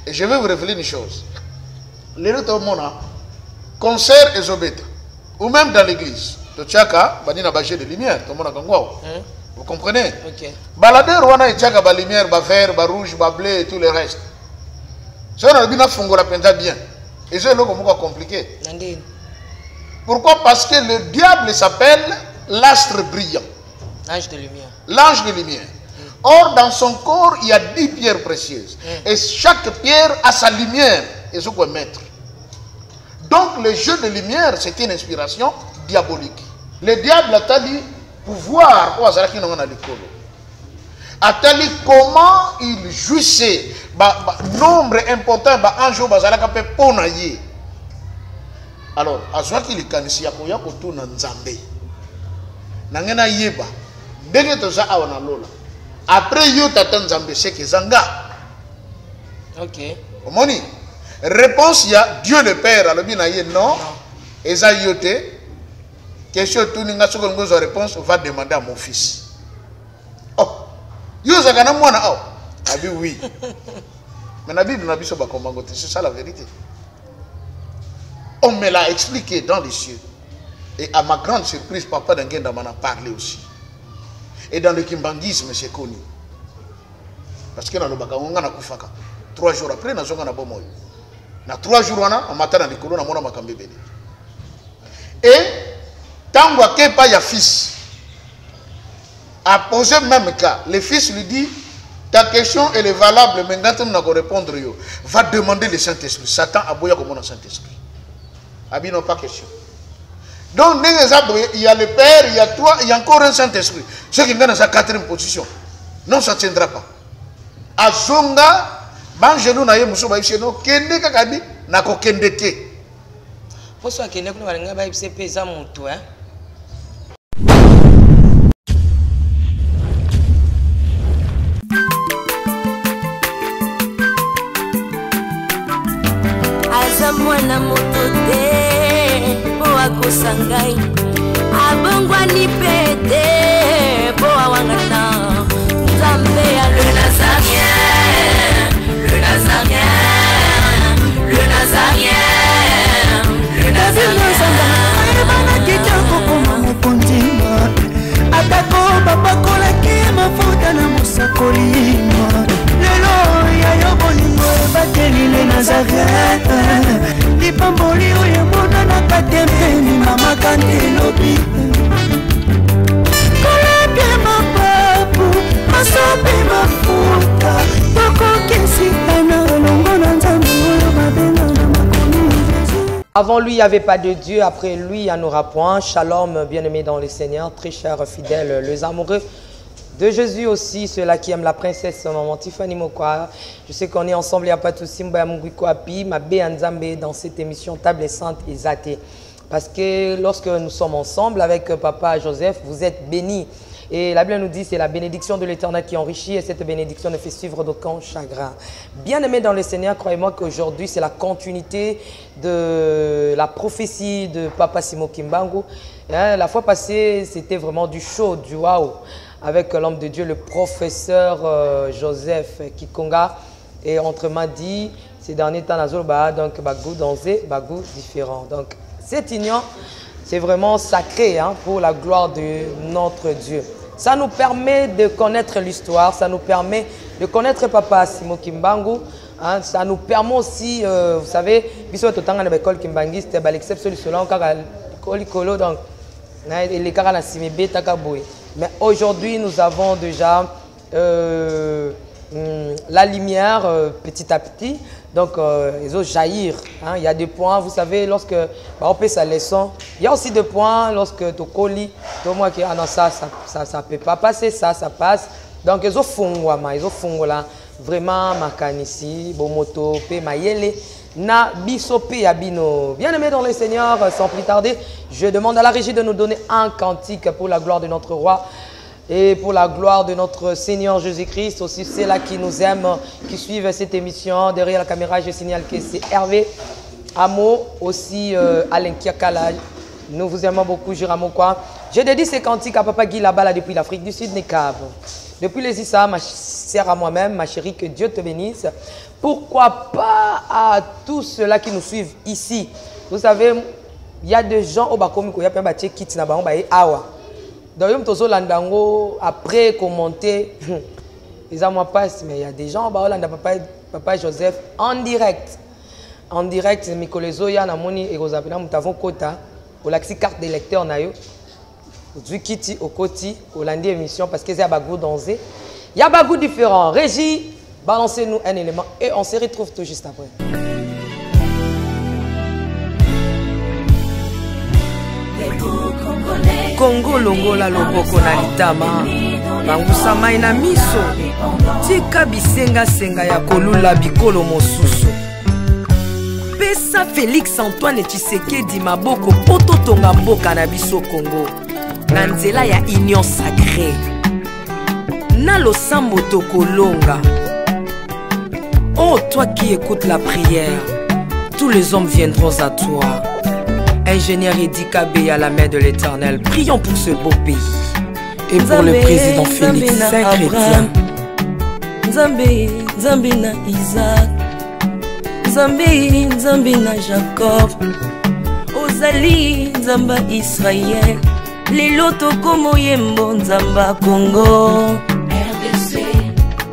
Et je vais vous révéler une chose. Les autres mona, concert et zobeta, ou même dans l'église, de Tchaka, banina bagé de lumière, tout le monde a gangwao. Vous comprenez? Ok. Balader, on a Tchaka, ba lumière, ba vert, ba rouge, ba bleu et tout le reste. Ça, on a bien fongo la penta bien. Et c'est là qu'on compliqué. Pourquoi? Parce que le diable s'appelle l'astre brillant. L'ange de lumière. L'ange de lumière. Or, dans son corps, il y a 10 pierres précieuses. Et chaque pierre a sa lumière et ce qu'on mettre. Donc, le jeu de lumière, c'est une inspiration diabolique. Le diable a dit pouvoir. A dit comment il jouissait. Nombre important d'anges qui alors, à ce qu'il y a ici, il y a tout dans Nzambé. Nangena yeba. Dès que tu as un lola. Après, you t'attends Nzambé, c'est que Zanga. Ok. Moni. Réponse, il y a Dieu le Père. Alors, bien, non. Et ça, yote. Question, tout le monde a réponse, va demander à mon fils. Oh. You zagana moi na oh. Abi oui. Mais la Bible n'a pas dit comment c'est ça la vérité. On me l'a expliqué dans les cieux. Et à ma grande surprise, Papa Dangenda m'en a parlé aussi. Et dans le kimbangisme, c'est connu. Parce que dans le Baka, on a koufaka. 3 jours après, on a zonga na bomoy. Na 3 jours, on matin dans les colons, on a makambe bébé. Et, tant qu'il n'y a pas de fils, a posé le même cas. Le fils lui dit, ta question elle est valable, mais maintenant tu n'as pas répondre. Va demander le Saint-Esprit. Satan a boya comme le Saint-Esprit. Abi non pas question. Donc, il y a le Père, il y a toi, il y a encore un Saint-Esprit. Ceux qui sont dans sa 4e position. Non, ça ne tiendra pas. Azonga, bangenou na ye muso ba isheno, kende kakadi, na ko kende te. Pour ça, kende kuna balinga ba ibse pesa mutu, hein. Mwana motote po akosangai abongwani pete po awangana Nzambe ya le Nazarien, le Nazarien, le Nazarien, le Nazarien. Ebana kitoko koma mokondima atako babakola ki mafuta na musakolima lelo ya yobolingo bateli le Nazarien. Lipamboli oyo mona na katempeni mama kandelobi koleke mapapu masope mafuta tokokesika na longo na Nzambe oyo babenga na makomi Jésus. Avant lui, il n'y avait pas de Dieu. Après lui, il n'y en aura point. Shalom, bien-aimés dans le Seigneur, très chers fidèles, les amoureux de Jésus aussi, ceux-là qui aiment la princesse, maman Tiffany Mokwa. Je sais qu'on est ensemble, il n'y a pas de souci. Dans cette émission Table Sainte et Zaté. Parce que lorsque nous sommes ensemble avec Papa Joseph, vous êtes bénis. Et la Bible nous dit c'est la bénédiction de l'Éternel qui enrichit et cette bénédiction ne fait suivre d'aucun chagrin. Bien-aimés dans le Seigneur, croyez-moi qu'aujourd'hui c'est la continuité de la prophétie de Papa Simo Kimbangu. La fois passée, c'était vraiment du chaud, du waouh. Avec l'homme de Dieu, le professeur Joseph Kikonga. Et autrement dit, ces derniers temps, donc bagou dansé, bagou différent. Donc cette union, c'est vraiment sacré hein, pour la gloire de notre Dieu. Ça nous permet de connaître l'histoire, ça nous permet de connaître Papa Simo Kimbangu. Hein, ça nous permet aussi, vous savez, bisous tout temps à l'école Kimbangi, c'était l'exception du selon Kolikolo, donc les carans à Simébé, Takaboué. Mais aujourd'hui, nous avons déjà la lumière petit à petit. Donc, ils ont jaillir. Hein. Il y a des points, vous savez, lorsque on fait sa leçon, il y a aussi des points lorsque tu colles, tout moi qui ah non, ça ne peut pas passer, ça passe. Donc, ils ont fondé là. Vraiment, makanisi, bomoto, pe mayele. Na bisope abino. Bien-aimés dans le Seigneur, sans plus tarder, je demande à la régie de nous donner un cantique pour la gloire de notre roi et pour la gloire de notre Seigneur Jésus-Christ. Aussi, c'est là qui nous aiment, qui suivent cette émission. Derrière la caméra, je signale que c'est Hervé Amo, aussi Alain Kiakala. Nous vous aimons beaucoup, Jiramo quoi. Je dédie ces cantiques à Papa Guy là-bas, là, depuis l'Afrique du Sud, Nekab. Depuis les Issa, ma sœur à moi-même, ma chérie, que Dieu te bénisse. Pourquoi pas à tous ceux-là qui nous suivent ici. Vous savez, il y a des gens au Bakomi qui ont fait kit na bango baé awa. Donc tozo landango après commenter ils ont passe mais il y a des gens ba landa papa Joseph en direct. En direct Mikolezo ya na moni et rozapena mutavon kota au laxi carte d'électeur na yo. Du kiti au koti au lundi émission parce que c'est bagou dansé. Il y a bagou différent. Régie, balancez-nous un élément et on se retrouve tout juste après. Congo longola loboko na litama bangusa mai na miso tika bisenga senga ya kolula bikolo mosusu pesa Félix Antoine Tshisekedi maboko poto tonga mboka na biso Congo na nzela ya union sacrée na losambo tokolonga. Oh toi qui écoutes la prière, tous les hommes viendront à toi. Ingénieur Edi Kabé à la main de l'Éternel, prions pour ce beau pays et pour le président Félix Saint-Chrétien. Nzambe, Nzambe na Isaac, Nzambe, Nzambe na Jacob, Ozali, Nzamba Israël, lelo tokomo yembo Nzamba Congo, RDC,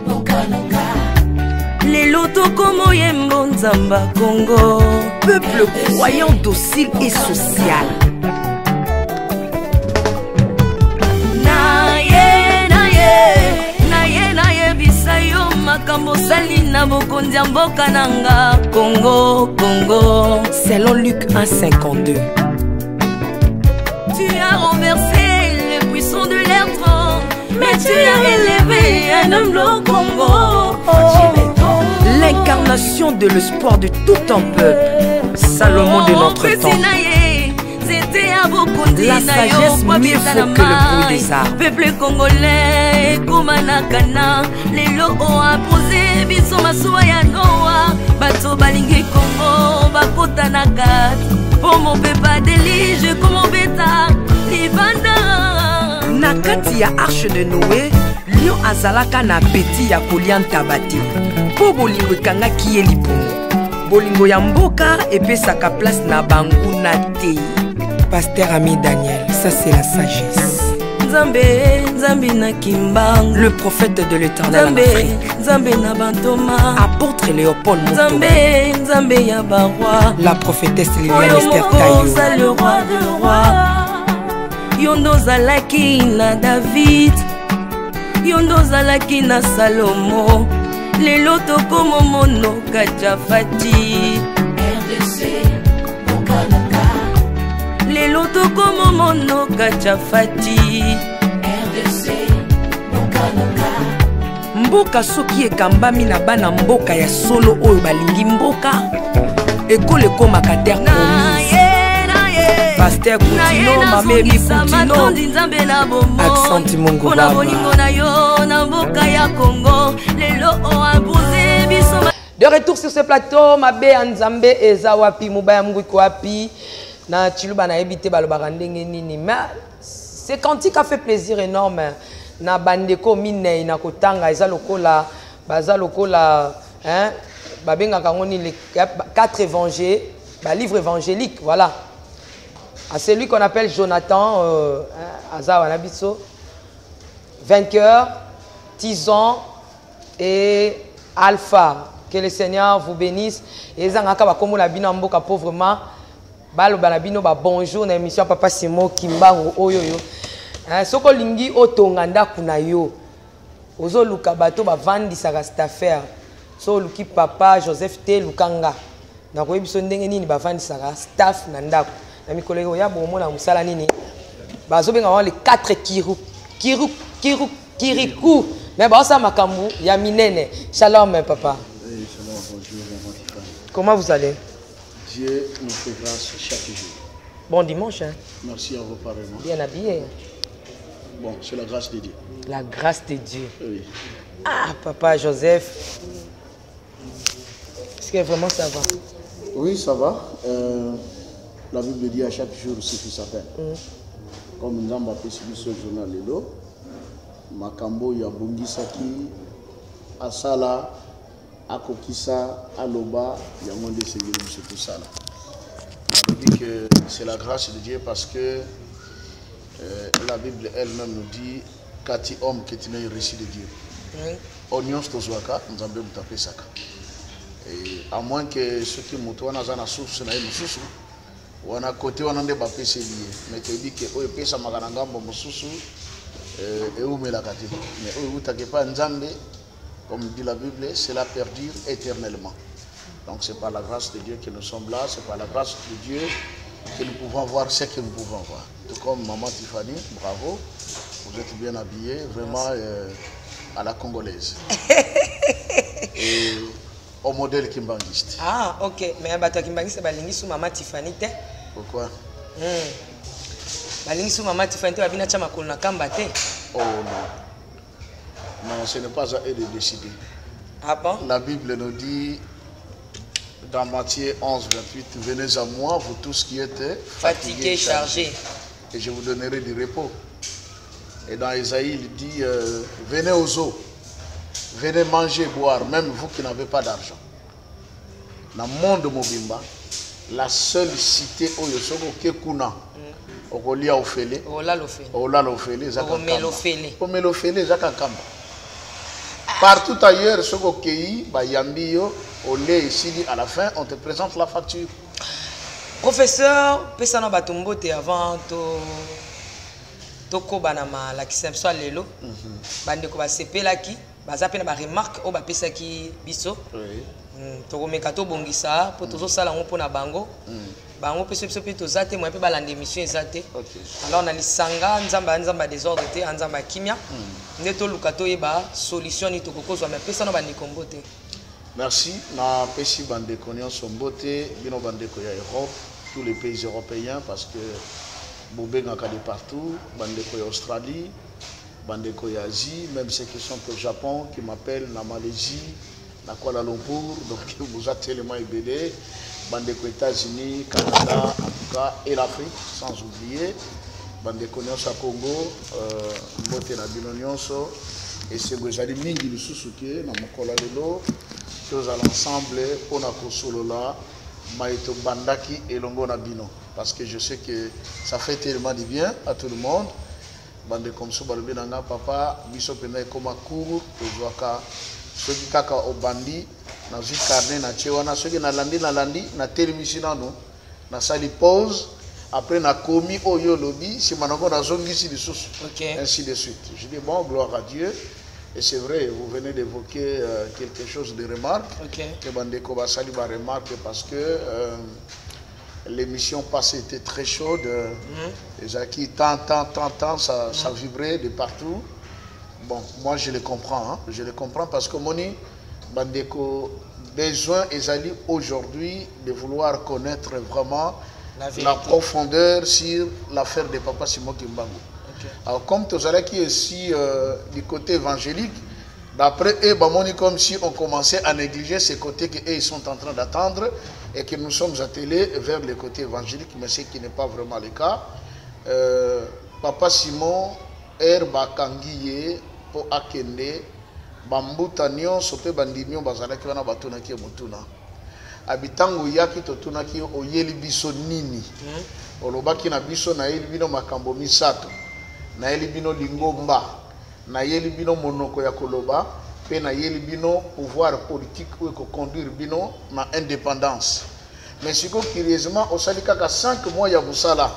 Bokanonga, lelo tokomo yembo Nzamba Congo. Peuple croyant docile et social. Naye bisayo makambo sali na bokonzi ya mboka nanga Congo, Congo. Selon Luc 1,52. Tu as renversé les puissants de leur trône, mais tu as élevé un homme au Congo. L'incarnation de l'espoir de tout un peuple. Salomon de notre temps. La sagesse mieux faut que le bruit des arbres. Peuple congolais, Koumanakana, les lots ont imposé, biso masuwa ya Noa, bato balingi Congo, bakota na kat, pour mon peuple délige, comme mon bêta, libanda. Na kati ya arche de Noé, lion azalaka na peti ya kolia ntabati. Po bolingo ekangaki ye lipungu. Bolingo ya mboka epesaka place na banguna te. Pasteur Ami Daniel, ça c'est la sagesse. Nzambe, Nzambe na Kimbang, le prophète de l'Éternel en Afrique. Nzambe na Bantoma, apôtre Léopold Moto. Nzambe, Nzambe ya Barwa, la prophétesse Liliane Esther Tayo. Le roi de roi. Yondo zalaki na David, Yondo zalaki na Salomo, lelo tokomo mono Kajafati. RDC, Bokanaka, lelo tokomo mono Kajafati. RDC, Bokanaka. Mboka soki ekambami na bana mboka ya solo oyo balingi mboka ekole ekomaka terre promise. Pasteur Koutino, Mameri Koutino, Accent Mungu Baba. De retour sur ce plateau, Mabe Nzambe Ezawapi, Mubaya Mgwikwapi, na Chiluba na ebité balobarandenge nini. Mais ce cantique a fait plaisir énorme. Na bandeko mine na kotanga eza lokola baza lokola hein babenga kangoni les 4 évangiles, livre évangélique, voilà. À celui qu'on appelle Jonathan, Azawanabiso, vainqueur, Tison et Alpha. Que le Seigneur vous bénisse. Et Zangaka Bakomo Labina Mboka pauvrement. Balo Banabino bonjour na émission Papa Simo Kimbango Oyoyo. Soko lingi otonganda kunayo. Ozo luka bato ba vandi saka cette affaire. So luki Papa Joseph T Lukanga. Na ko ebiso ndenge nini ba vandi saka staff na ndako. Na mikolego ya bomona musala nini bazo benga les 4 kirikou mais ba ça makambu ya minene. Shalom papa. Oui, shalom, bonjour, comment vous allez? Dieu nous fait grâce chaque jour. Bon dimanche hein? Merci à vous pareillement. Bien habillé. Bon, c'est la grâce de Dieu. La grâce de Dieu. Oui. Ah papa Joseph, est-ce que vraiment ça va? Oui, ça va. La Bible dit à chaque jour ce qui s'appelle. Comme nous avons appelé ce journal Lelo, makambo ya bongisaki asala akokisa aloba yango nde sengeli biso tosala. On dit que c'est la grâce de Dieu parce que la Bible elle-même nous dit kati homme qui est récit de Dieu. Onions tozwaka nzambe mutape saka. Et à moins que ceux qui mutwana zana source na mususu wana côté wana nde bapese lié mais tu dis que o pesa magana ngambo mususu et où me la kati mais o utake pas nzambe comme dit la Bible, c'est la perdure éternellement. Donc c'est par la grâce de Dieu que nous sommes là, c'est par la grâce de Dieu que nous pouvons voir ce que nous pouvons voir. Tout comme maman Tiffany, bravo, vous êtes bien habillée, vraiment à la congolaise. Et au modèle kimbangiste. Ah, ok. Mais bato kimbangiste balingi sous maman Tiffany te. Pourquoi? Balingi sous maman Tiffany te babina chama kolona kamba te. Oh non. Non, ce n'est pas à eux de décider. Ah bon? La Bible nous dit dans Matthieu 11, 28, venez à moi, vous tous qui êtes fatigués, chargés, et je vous donnerai du repos. Et dans Isaïe, il dit, venez aux eaux, venez manger, boire, même vous qui n'avez pas d'argent. Dans le monde mobimba, la seule cité où il y a Kekuna, Okolia Ofele, Ola Lofele, Zakakamba. Partout ailleurs, ce qui Bayambio, Olé ici, à la fin, on te présente la facture. Professeur, Pesana Batumbote avant Toko Banama, la Kisemso Lelo, Bandeko Basepe Laki, Bazapena ba remarque au Bapesaki Biso, Toko Mekato Bongisa, Potozo Salango Pona Bango, Bango Peso Pito Zate, moi peu balande émission Zate. Alors on a l'Isanga, Nzamba désordre, Nzamba Kimia. Neto Lukato Eba, solution ni Toko Kozwa, mais personne n'a Kombote. Merci. Na Pessi Bandeko Nyon Sombote, Bino Bandeko ya Europe, tous les pays européens, parce que Boubé Ngaka de partout, Bandeko ya Australie, Bandeko ya Asie, même ceux qui sont au Japon, qui m'appellent na Malaisie, na Kuala Lumpur, donc vous êtes tellement ébélés, Bandeko États-Unis, Canada, en tout cas, et l'Afrique, sans oublier. Bandeko Nyonso Congo, Mbote na Bino Nyonso, et c'est que j'ai dit mingi lususuke na mokola lelo, chose à l'ensemble, on a kosolola, maïto bandaki et longo na Bino, parce que je sais que ça fait tellement du bien à tout le monde. Bande comme ça, balobi nanga papa, biso pena koma cours, tozwaka, ceux qui kaka au bandi, na zi carnet na tchewana, ceux qui na landi, na télémission na nous, na sali pause. Après, on a commis au Yolobi, si on a zongi ainsi de suite. Je dis bon, gloire à Dieu. Et c'est vrai, vous venez d'évoquer quelque chose de remarque. Que Bandeko Basali va remarquer parce que l'émission passée était très chaude. Les acquis, tant, ça vibrait de partout. Bon, moi je les comprends. Hein. Je les comprends parce que Moni, Bandeko, besoin, Ezali aujourd'hui de vouloir connaître vraiment la profondeur sur l'affaire de Papa Simon Kimbangu. Alors comme Tozala qui est ici du côté évangélique, d'après eux, comme si on commençait à négliger ces côtés qu'ils sont en train d'attendre et que nous sommes attelés vers le côté évangélique, mais ce qui n'est pas vraiment le cas. Papa Simon, Bakangiye, Po Akende, Bambutanio, Sope Bandinio, Bazalaki, Wana Batunaki, Mutuna. Abitango yaki totunaki oyeli biso nini olobaki na biso na yeli bino makambo misato na yeli bino lingomba na yeli bino monoko ya koloba pe na yeli bino pouvoir politique ou conduire bino na indépendance mais siko curieusement osali kaka 5 mois ya busala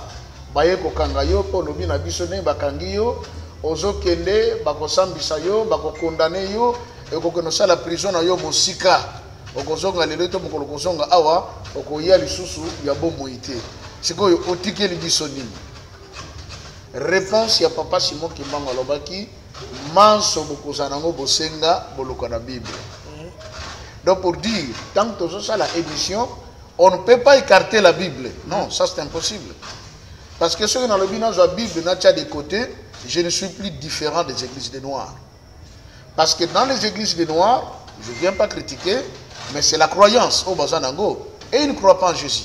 baye kokanga yo po lobi na biso ne bakangi yo ozokende bakosambisa yo bakokondane yo ekokeno sala prison na yo mosika okozonga lelo to mokolo kozonga awa okoya lisusu ya bomoité sikoyo otikeli biso nini réponse ya Papa Simon Kimbangu alobaki manso bokozana ngo bosenga boloka na Bible. Donc pour dire tant que tout ça la édition on ne peut pas écarter la Bible. Non, ça c'est impossible. Parce que ceux qui dans le binage de la Bible n'a de côté, je ne suis plus différent des églises des Noirs. Parce que dans les églises des Noirs, je ne viens pas critiquer, mais c'est la croyance au Bazanango. Et ils ne croient pas en Jésus.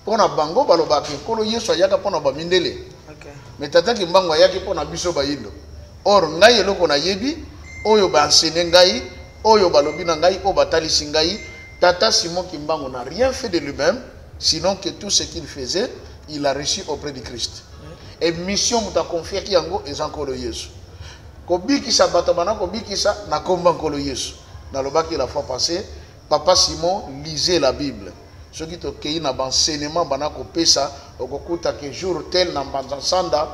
Pour na bango balobaki kolo yeso yaka pona ba mindele. Mais tata ki mbango yaki pona biso ba yindo. Or ngai eloko na yebi oyo ba enseigné ngai oyo ba lobi na ngai o batalisi ngai Tata Simon Kimbangu n'a rien fait de lui-même sinon que tout ce qu'il faisait il a reçu auprès du Christ. Et mission muta confier ki yango ezankolo Yesu. Kobikisa batabana kobikisa na komba nkolo Yesu. Na lobaki la fois passée, Papa Simon lisait la Bible. Ce qui te kei na enseignement bana ko pesa okokuta ke jour tel na mbanzanda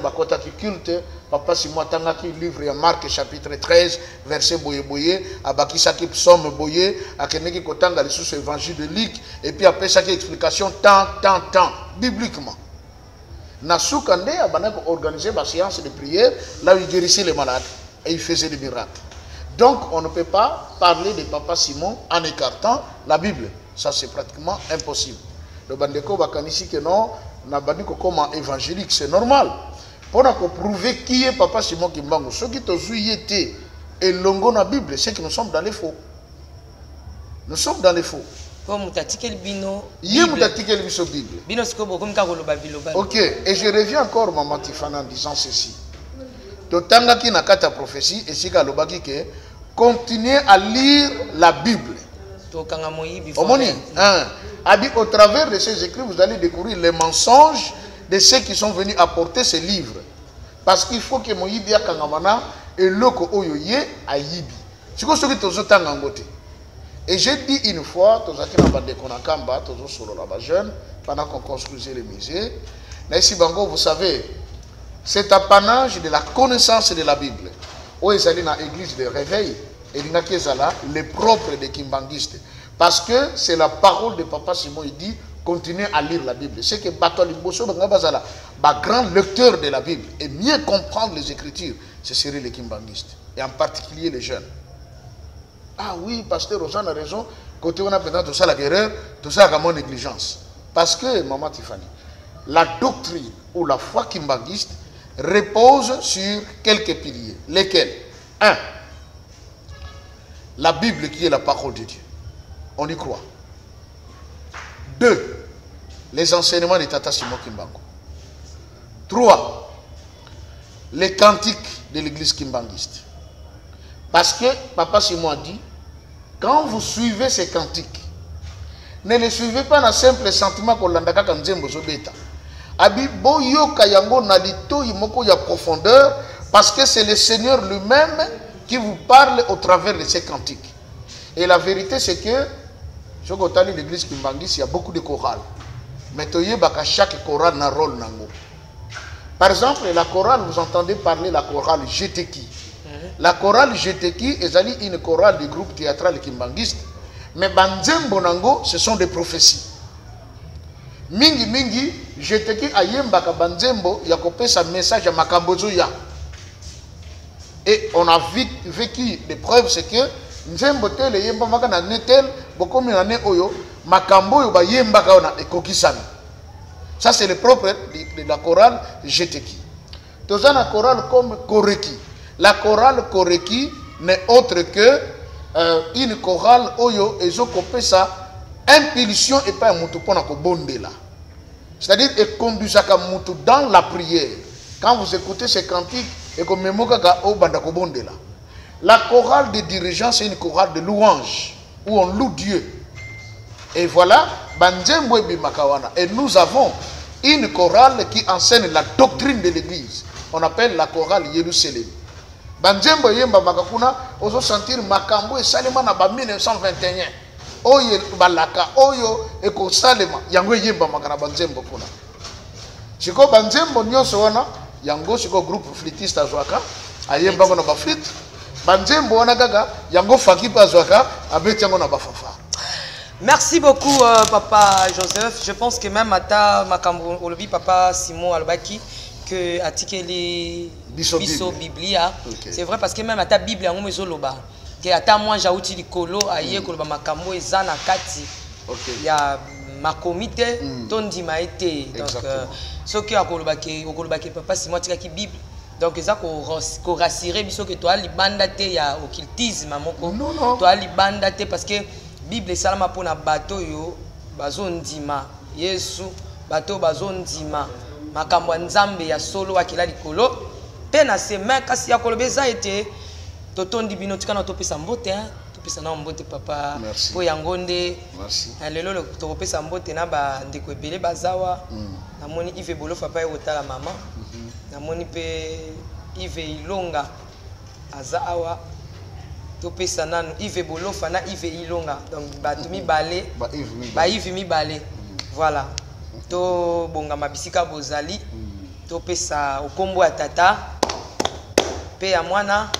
bakota ki culte Papa Simon tanga ki livre ya Marc chapitre 13 verset boye boye abakisa ki psaume boye akeneki kotanga les sous évangile de Luc et puis après chaque explication tant bibliquement. Nasuka nde abana ko organiser ba séance de prière là où il guérissait les malades et il faisait des miracles. Donc on ne peut pas parler de Papa Simon en écartant la Bible. Ça c'est pratiquement impossible. Le bandeko bakanisi que non, na bandiko comme évangélique, c'est normal. Pour prouver qui est Papa Simon Kimbangu, ceux qui ont été et longo na Bible, c'est que nous sommes dans les faux. Nous sommes dans les faux. Ok, et je reviens encore, Maman Tifana, en disant ceci. Totanga ki nakata prophétie, et si kalobaki ke, continuez à lire la Bible. Au travers de ces écrits, vous allez découvrir les mensonges de ceux qui sont venus apporter ces livres. Parce qu'il faut que Moïbi a kangamana et loko oyoye a yibi. C'est quoi ce que tu as dit? Et j'ai dit une fois, tu as dit que jeune pendant qu'on construisait les musées. Ici, vous savez, c'est apanage de la connaissance de la Bible. Où ils allaient dans l'église de réveil. Et les propres des Kimbanguistes. Parce que c'est la parole de Papa Simon. Il dit continuez à lire la Bible. C'est que Batoli Bosso, grand lecteur de la Bible et mieux comprendre les Écritures, ce serait les Kimbanguistes. Et en particulier les jeunes. Ah oui, pasteur Rosan a raison. Côté on a maintenant tout ça la guerre, tout ça comme négligence. Parce que, Maman Tiffany, la doctrine ou la foi kimbanguiste repose sur quelques piliers. Lesquels? 1. La Bible qui est la parole de Dieu. On y croit. 2. Les enseignements de Tata Simon Kimbangu. 3. Les cantiques de l'église kimbanguiste. Parce que Papa Simon a dit, quand vous suivez ces cantiques, ne les suivez pas dans simple sentiment qu'on l'a ndaka kanzembo zobeta. Abi boyo kayango na lito yimoko ya profondeur, parce que c'est le Seigneur lui-même qui vous parle au travers de ces cantiques. Et la vérité c'est que, je vois l'église Kimbangis, il y a beaucoup de chorales. Mais chaque chorale a un rôle. Par exemple, la chorale, vous entendez parler de la chorale Jeteki. La chorale Jeteki est une chorale du groupe théâtral kimbanguiste. Mais Banzembo Nango, ce sont des prophéties. Mingi Mingi, Jeteki Ayembaka Banzembo, Yakopé sa message à Makambozo Ya. Et on a vécu des preuves, c'est que Nzembo tel et Yemba Makana Netel, beaucoup de Oyo, Makambo Yoba Yembaka Ona et Kokisana. Ça, c'est le propre de la chorale Jeteki. Dans la chorale comme Koreki. La chorale Koreki n'est autre que une chorale Oyo et Zokopé sa impulsion et pas un moutopona ko bondela. C'est-à-dire, et conduisait Moutou dans la prière. Quand vous écoutez ces cantiques, et comme Memokaka au Bandako Bondela. La chorale des dirigeants, c'est une chorale de louange, où on loue Dieu. Et voilà, Banzembo Makawana. Et nous avons une chorale qui enseigne la doctrine de l'église. On appelle la chorale Jérusalem. Banzembo Yemba Makakuna, on sentir Makambo et Salema na 1921. Oyo balaka oyo eko salema yango yemba makana Banzembo kuna. Chiko Banzembo nyonso wana yango chiko groupe flûtiste azwaka ayemba na ba flûte. Banzembo wana gaga yango fakipa azwaka abeti yango na ba fanfare. Merci beaucoup Papa Joseph. Je pense que même ata makambo olobi Papa Simon Albaki que atikeli biso Biblia. Okay. C'est vrai parce que même ata Bible yango mezoloba. Que ata moi jauti likolo aye koloba makambo ezana kati ya makomite tondi maete donc ce qui a koloba ke Papa Simon tikaki Bible donc ça ko rassurer biso que toi libanda te ya occultisme moko toi libanda te parce que Bible salama pona bato yo bazondima Yesu bato bazondima makambo nzambe ya solo akila likolo Peine à ses mains, kasi ya kolobeza été. Totondi bino tikana topesa mbote hein. Topesa na mbote papa. Po yangonde. Merci. Lelo le topesa mbote na ba ndeko ebele bazawa. Namoni Yves Bolo papa yotala mama. Namoni pe Yves Ilonga azawa. Topesa nanu Yves Bolo fana Yves Ilonga. Donc batumi balé. Ba Yves mi balé. Voilà. To bonga mabisika bozali. Topesa okombo ya tata. Pe ya mwana.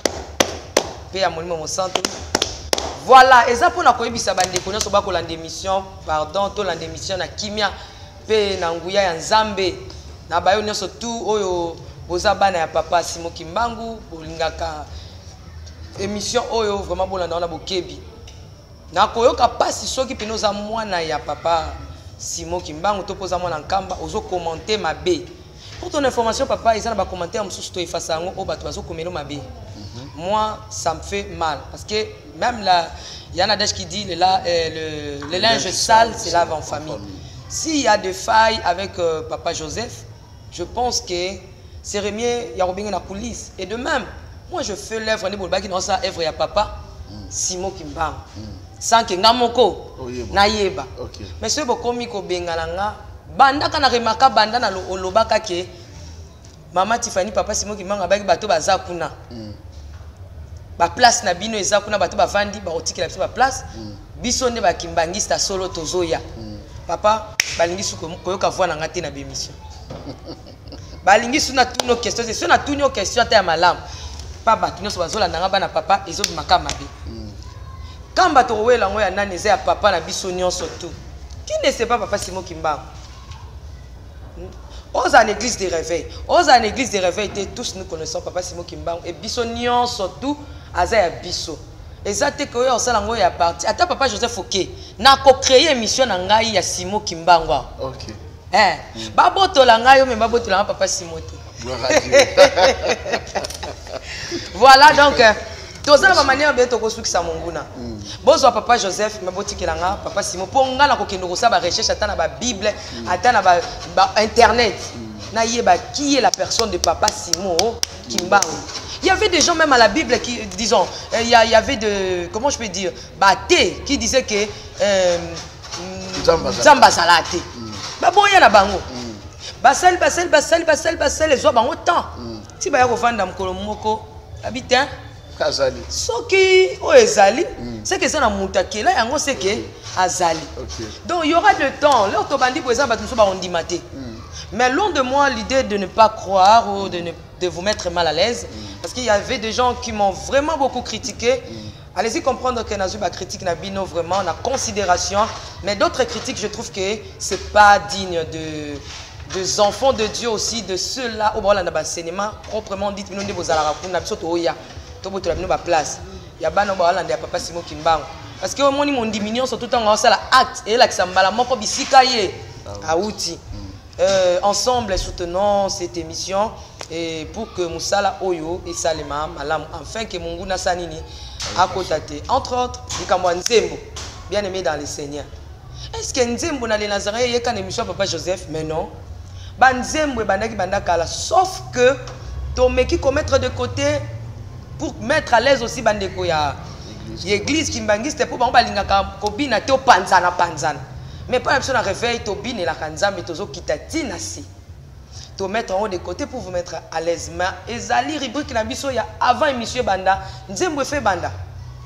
Pe ya molimo mosantu. Voilà, eza pona koyebisa bandeko nyonso bakolanda émission, pardon, to landa émission na kimia pe na nguya ya Nzambe. Na bayo nyonso tout oyo boza bana ya papa Simon Kimbangu, bolingaka émission oyo vraiment bolanda na bokebi. Na koyoka pasi soki peno za mwana ya papa Simon Kimbangu to poza mwana nkamba ozo commenter mabe. Pour ton information papa, ils ont ba commentaire mususu to efasa ngo o bato bazo komelo mabe. Moi, ça me fait mal. Parce que même là, il y en a des qui disent le linge sale, c'est lave en famille. S'il y a des failles avec papa Joseph, je pense que c'est mieux, il y a bien la coulisse. Et de même, moi je fais l'œuvre, l'œuvre à papa, Simon Kimbangu. Sans que Ngamoko, Nayeba. Mais ce que je bengalanga, banda kana remaka banda na olobaka ke Mama Tiffany papa Simon Kimbangu abaki bato bazakuna. Ba place na bino ezakuna bato bavandi ba otikela biso ba place biso nde ba kimbangista solo tozoya papa balingi su koyoka voix na ngate na bémission balingi su na tuno question c'est na tuno question ta ya malam papa tuno so bazola ndanga bana papa ezobi makama be kamba to wela ngo ya nani eza ya papa na biso nyonso tout qui ne sait pas papa Simon Kimbangu aux en église de réveil tous nous connaissons papa Simon Kimbangu et biso nyonso tout Azaya biso. Ezate ko yo osala ngo ya parti. Ata papa Joseph Oké na ko créer émission na ngai ya Simon Kimbangu. OK. Babotola ngai yo me babotola papa Simon. Voilà donc tozala ba manière beto ko sukisa monguna. Bozo papa Joseph me botikela nga papa Simon po nga na ko kendo ko sa ba recherche ata na ba Bible, ata na ba internet. Na yeba qui est la personne de papa Simon Kimbangu. Il y avait des gens même à la Bible qui, disons, il y avait de, comment je peux dire, Baté qui disait que Zamba Salate. Bah bon, il y a la bango. Basel, les oies bango temps. Si bah y a revendre dans Kolomoko, habitant. Azali. Ce qui est Azali, c'est que ça n'a moutaké là, yango c'est que Azali. Donc il y aura le temps. L'orthobandi pour exemple, nous sommes maté. Mais loin de moi l'idée de ne pas croire ou de vous mettre mal à l'aise. Parce qu'il y avait des gens qui m'ont vraiment beaucoup critiqué. Allez-y comprendre que Nazuba critique Nabino vraiment, la considération. Mais d'autres critiques, je trouve que ce n'est pas digne des enfants de Dieu aussi, de ceux-là au bord de cinéma, proprement dit, nous devons aller à la place. Il y a des papa Simon Kimbangu. Parce que moi, mon diminution, surtout quand on a l'acte, et là, ça m'a la mort bisikaye à outil. Ensemble, soutenons cette émission. Et pour que Moussala Oyo et Salema Malam, enfin que Munguna Sanini a cotaté. Entre autres, Nikamwa Nzembo, bien aimé dans le Seigneur. Est-ce que Nzembo n'a les Nazaré, il y a qu'un émission Papa Joseph? Mais non. Nzembo et Bandaki Bandakala. Sauf que, Tomé qui commettre de côté pour mettre à l'aise aussi Bandeko ya l'église Kimbangi, c'était pour Bangaka Kobina Teo Panzana Panzana. Mais pas l'option à réveil, Tobin et la Kanzam et Tozo Kitatina si. To mettre en haut de côté pour vous mettre à l'aise. Mais ezali rubrique na biso ya avant émission banda nzembo fait banda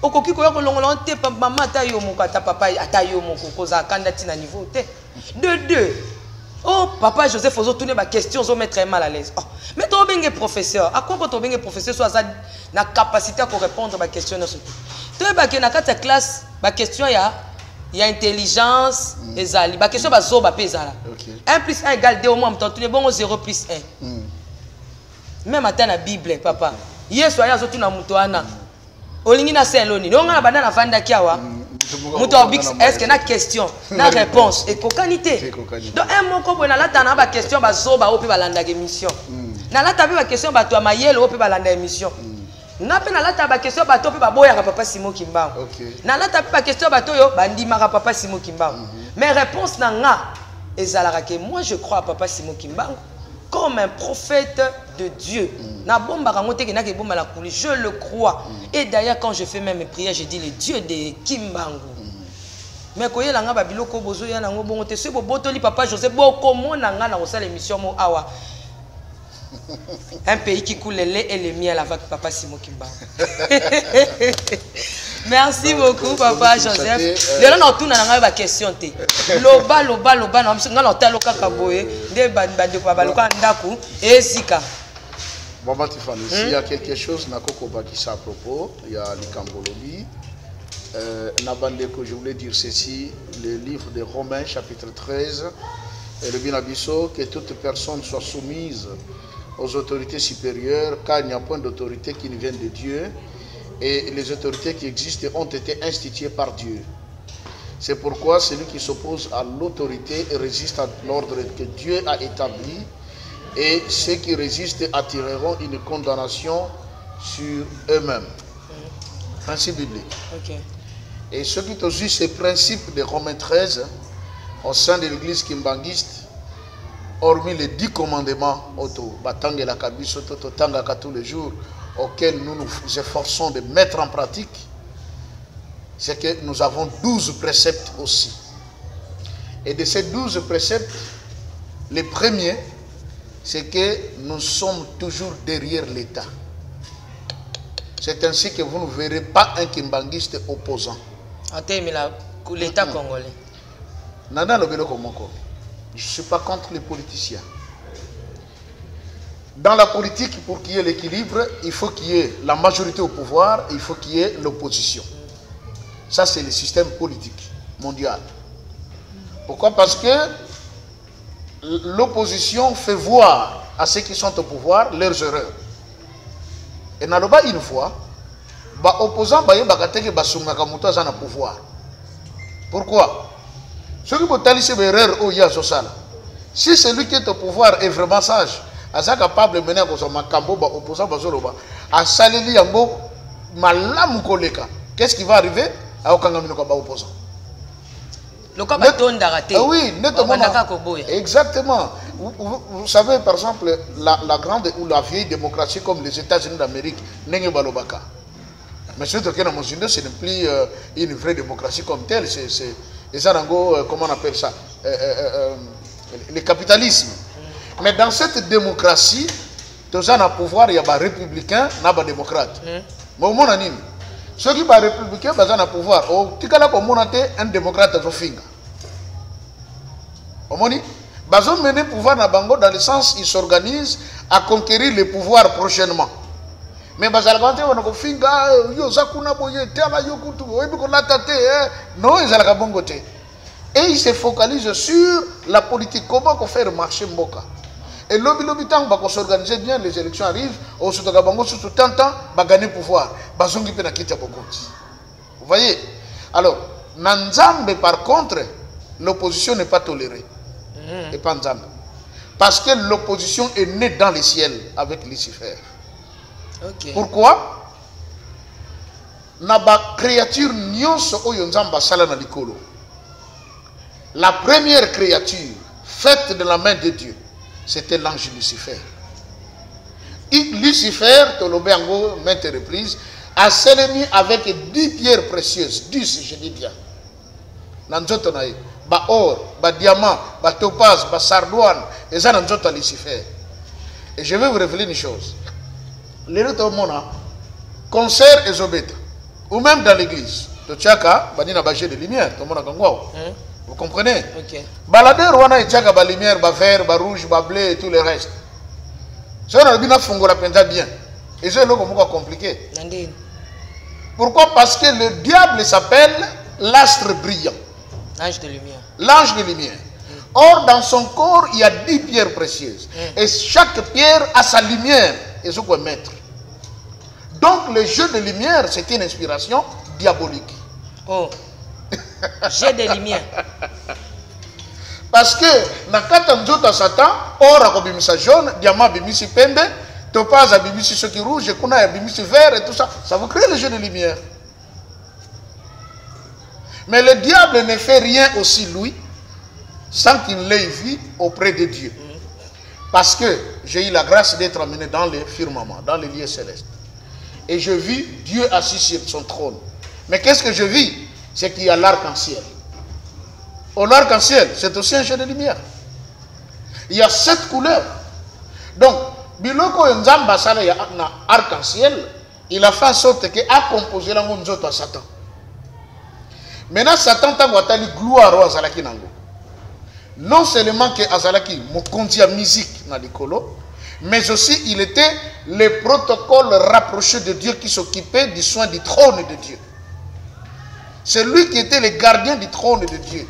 okoki ko yoko te maman ta yo moko ta papa ata yo moko koza kandati na niveau te de deux. Oh papa Joseph ozo tourner ba question zo mettre mal à l'aise. Oh mais to benge professeur à quoi to benge professeur soit na capacité à répondre ba question na so to ba ke na kata classe ba question il y a intelligence ezali ba question ba zo ba pezala 1 plus 1 égale 2 au moins tu es bon 0 plus 1 même à la Bible papa yesu aya zo tuna muto ana olingi na seloni no ngana bana na vanda kiawa muto bix est-ce que na question na réponse et cocanité donc un mot ko bona lata na ba question ba zo ba ope balanda émission na lata ba question ba to mayelo ope balanda émission na pe na lata ba question ba to pe ba boya papa Simon Kimbangu na lata pe ba question ba to yo bandimaka papa Simon Kimbangu mais réponse na nga ezalaka que moi je crois à papa Simon Kimbangu comme un prophète de Dieu. Je le crois. Et d'ailleurs, quand je fais même mes prières, je dis le Dieu de Kimbangu. Mais quand il y a un papa Joseph, un pays qui coule le lait et le miel avec papa Simon Kimbangu. Merci beaucoup, papa Joseph. Là, on a tout une question. Loba, Maman Tiffany, s'il y a quelque chose qui à propos, il y a l'Ikambolobi. Je voulais dire ceci, le livre de Romains, chapitre 13, et le Binabiso, que toute personne soit soumise aux autorités supérieures, car il n'y a point d'autorité qui ne vienne de Dieu, et les autorités qui existent ont été instituées par Dieu. C'est pourquoi celui qui s'oppose à l'autorité résiste à l'ordre que Dieu a établi, et ceux qui résistent attireront une condamnation sur eux-mêmes. Principe biblique. Okay. Et ce qui est aussi ce principe de Romains 13, au sein de l'église kimbanguiste, hormis les 10 commandements, tous les jours, auxquels nous nous efforçons de mettre en pratique, c'est que nous avons 12 préceptes aussi. Et de ces 12 préceptes, les premiers, c'est que nous sommes toujours derrière l'État. C'est ainsi que vous ne verrez pas un kimbanguiste opposant. L'État congolais. Je ne suis pas contre les politiciens. Dans la politique, pour qu'il y ait l'équilibre, il faut qu'il y ait la majorité au pouvoir, il faut qu'il y ait l'opposition. Ça, c'est le système politique mondial. Pourquoi? Parce que l'opposition fait voir à ceux qui sont au pouvoir leurs erreurs. Et n'a pas une fois, opposant au pouvoir. Pourquoi? Ceux qui ont fait erreur au Yasosala, si celui qui est au pouvoir est vraiment sage, il est capable de mener à opposant à Salili Yango, Malam Koleka. Qu'est-ce qui va arriver à opposant? Oui, exactement. Vous savez, par exemple, la grande ou la vieille démocratie comme les États-Unis d'Amérique, Nenge Balobaka. Mais ce n'est plus une vraie démocratie comme telle. C'est comment on appelle ça? Le capitalisme. Mais dans cette démocratie, tous les pouvoir, il y a des républicains, il y a des démocrates. Mais au monde, ceux qui sont républicains, ils ont le pouvoir. Un démocrate est au finger. Au monde, ils ont mené le pouvoir dans le sens où ils s'organisent à conquérir le pouvoir prochainement. Mais non, et ils se focalisent sur la politique, comment faire marcher Mboka. Et lobby tant qu'on s'organise bien, les élections arrivent, au sous temps, gagner pouvoir. Vous voyez? Alors, Nanzambe par contre, l'opposition n'est pas tolérée. Et pas Nzambe. Parce que l'opposition est née dans les ciels avec Lucifer. Okay. Pourquoi? Naba créature nyonso oyo Nzamba sala na likolo. La première créature faite de la main de Dieu, c'était l'ange Lucifer. Et Lucifer, Tolobango, maintes reprises, a scellé avec 10 pierres précieuses, 10, je dis bien. Nanzotonaï, ba or, ba diamant, ba topaz, ba sardoine, et ça nanzota Lucifer. Et je vais vous révéler une chose. Les autres mona, concert et zobeta, ou même dans l'église, to tchaka, ba nina bagé de lumière, to mona kangwao. Vous comprenez? Okay. Baladeur, on a une lumière, vert, rouge, bleu et tout le reste. Ça, on a bien fait la peine bien. Et c'est là qu'on compliqué. Pourquoi? Parce que le diable s'appelle l'astre brillant. L'ange de lumière. L'ange de lumière. Or, dans son corps, il y a 10 pierres précieuses. Et chaque pierre a sa lumière. Et ce qu'on mettre. Donc, le jeu de lumière, c'est une inspiration diabolique. Oh. J'ai des lumières. Parce que nakata nzoto Satan, or akobimisa jaune, diamant bimisi pembe, topaz bimisi soki rouge, kuna bimisi vert et tout ça, ça vous crée le jeu de lumière. Mais le diable ne fait rien aussi lui sans qu'il l'ait vu auprès de Dieu. Parce que j'ai eu la grâce d'être amené dans les firmaments, dans les lieux célestes. Et je vis Dieu assis sur son trône. Mais qu'est-ce que je vis? C'est qu'il y a l'arc-en-ciel. Oh, l'arc-en-ciel, c'est aussi un jeu de lumière. Il y a 7 couleurs. Donc, biloko nzamba sala ya na arc-en-ciel, il a fait en sorte que a composé la nzoto à Satan. Maintenant, Satan tango atali gloire au azalaki nango. Non seulement que azalaki mokonzi ya musique na likolo, mais aussi il était le protocole rapproché de Dieu qui s'occupait du soin du trône de Dieu. C'est lui qui était le gardien du trône de Dieu.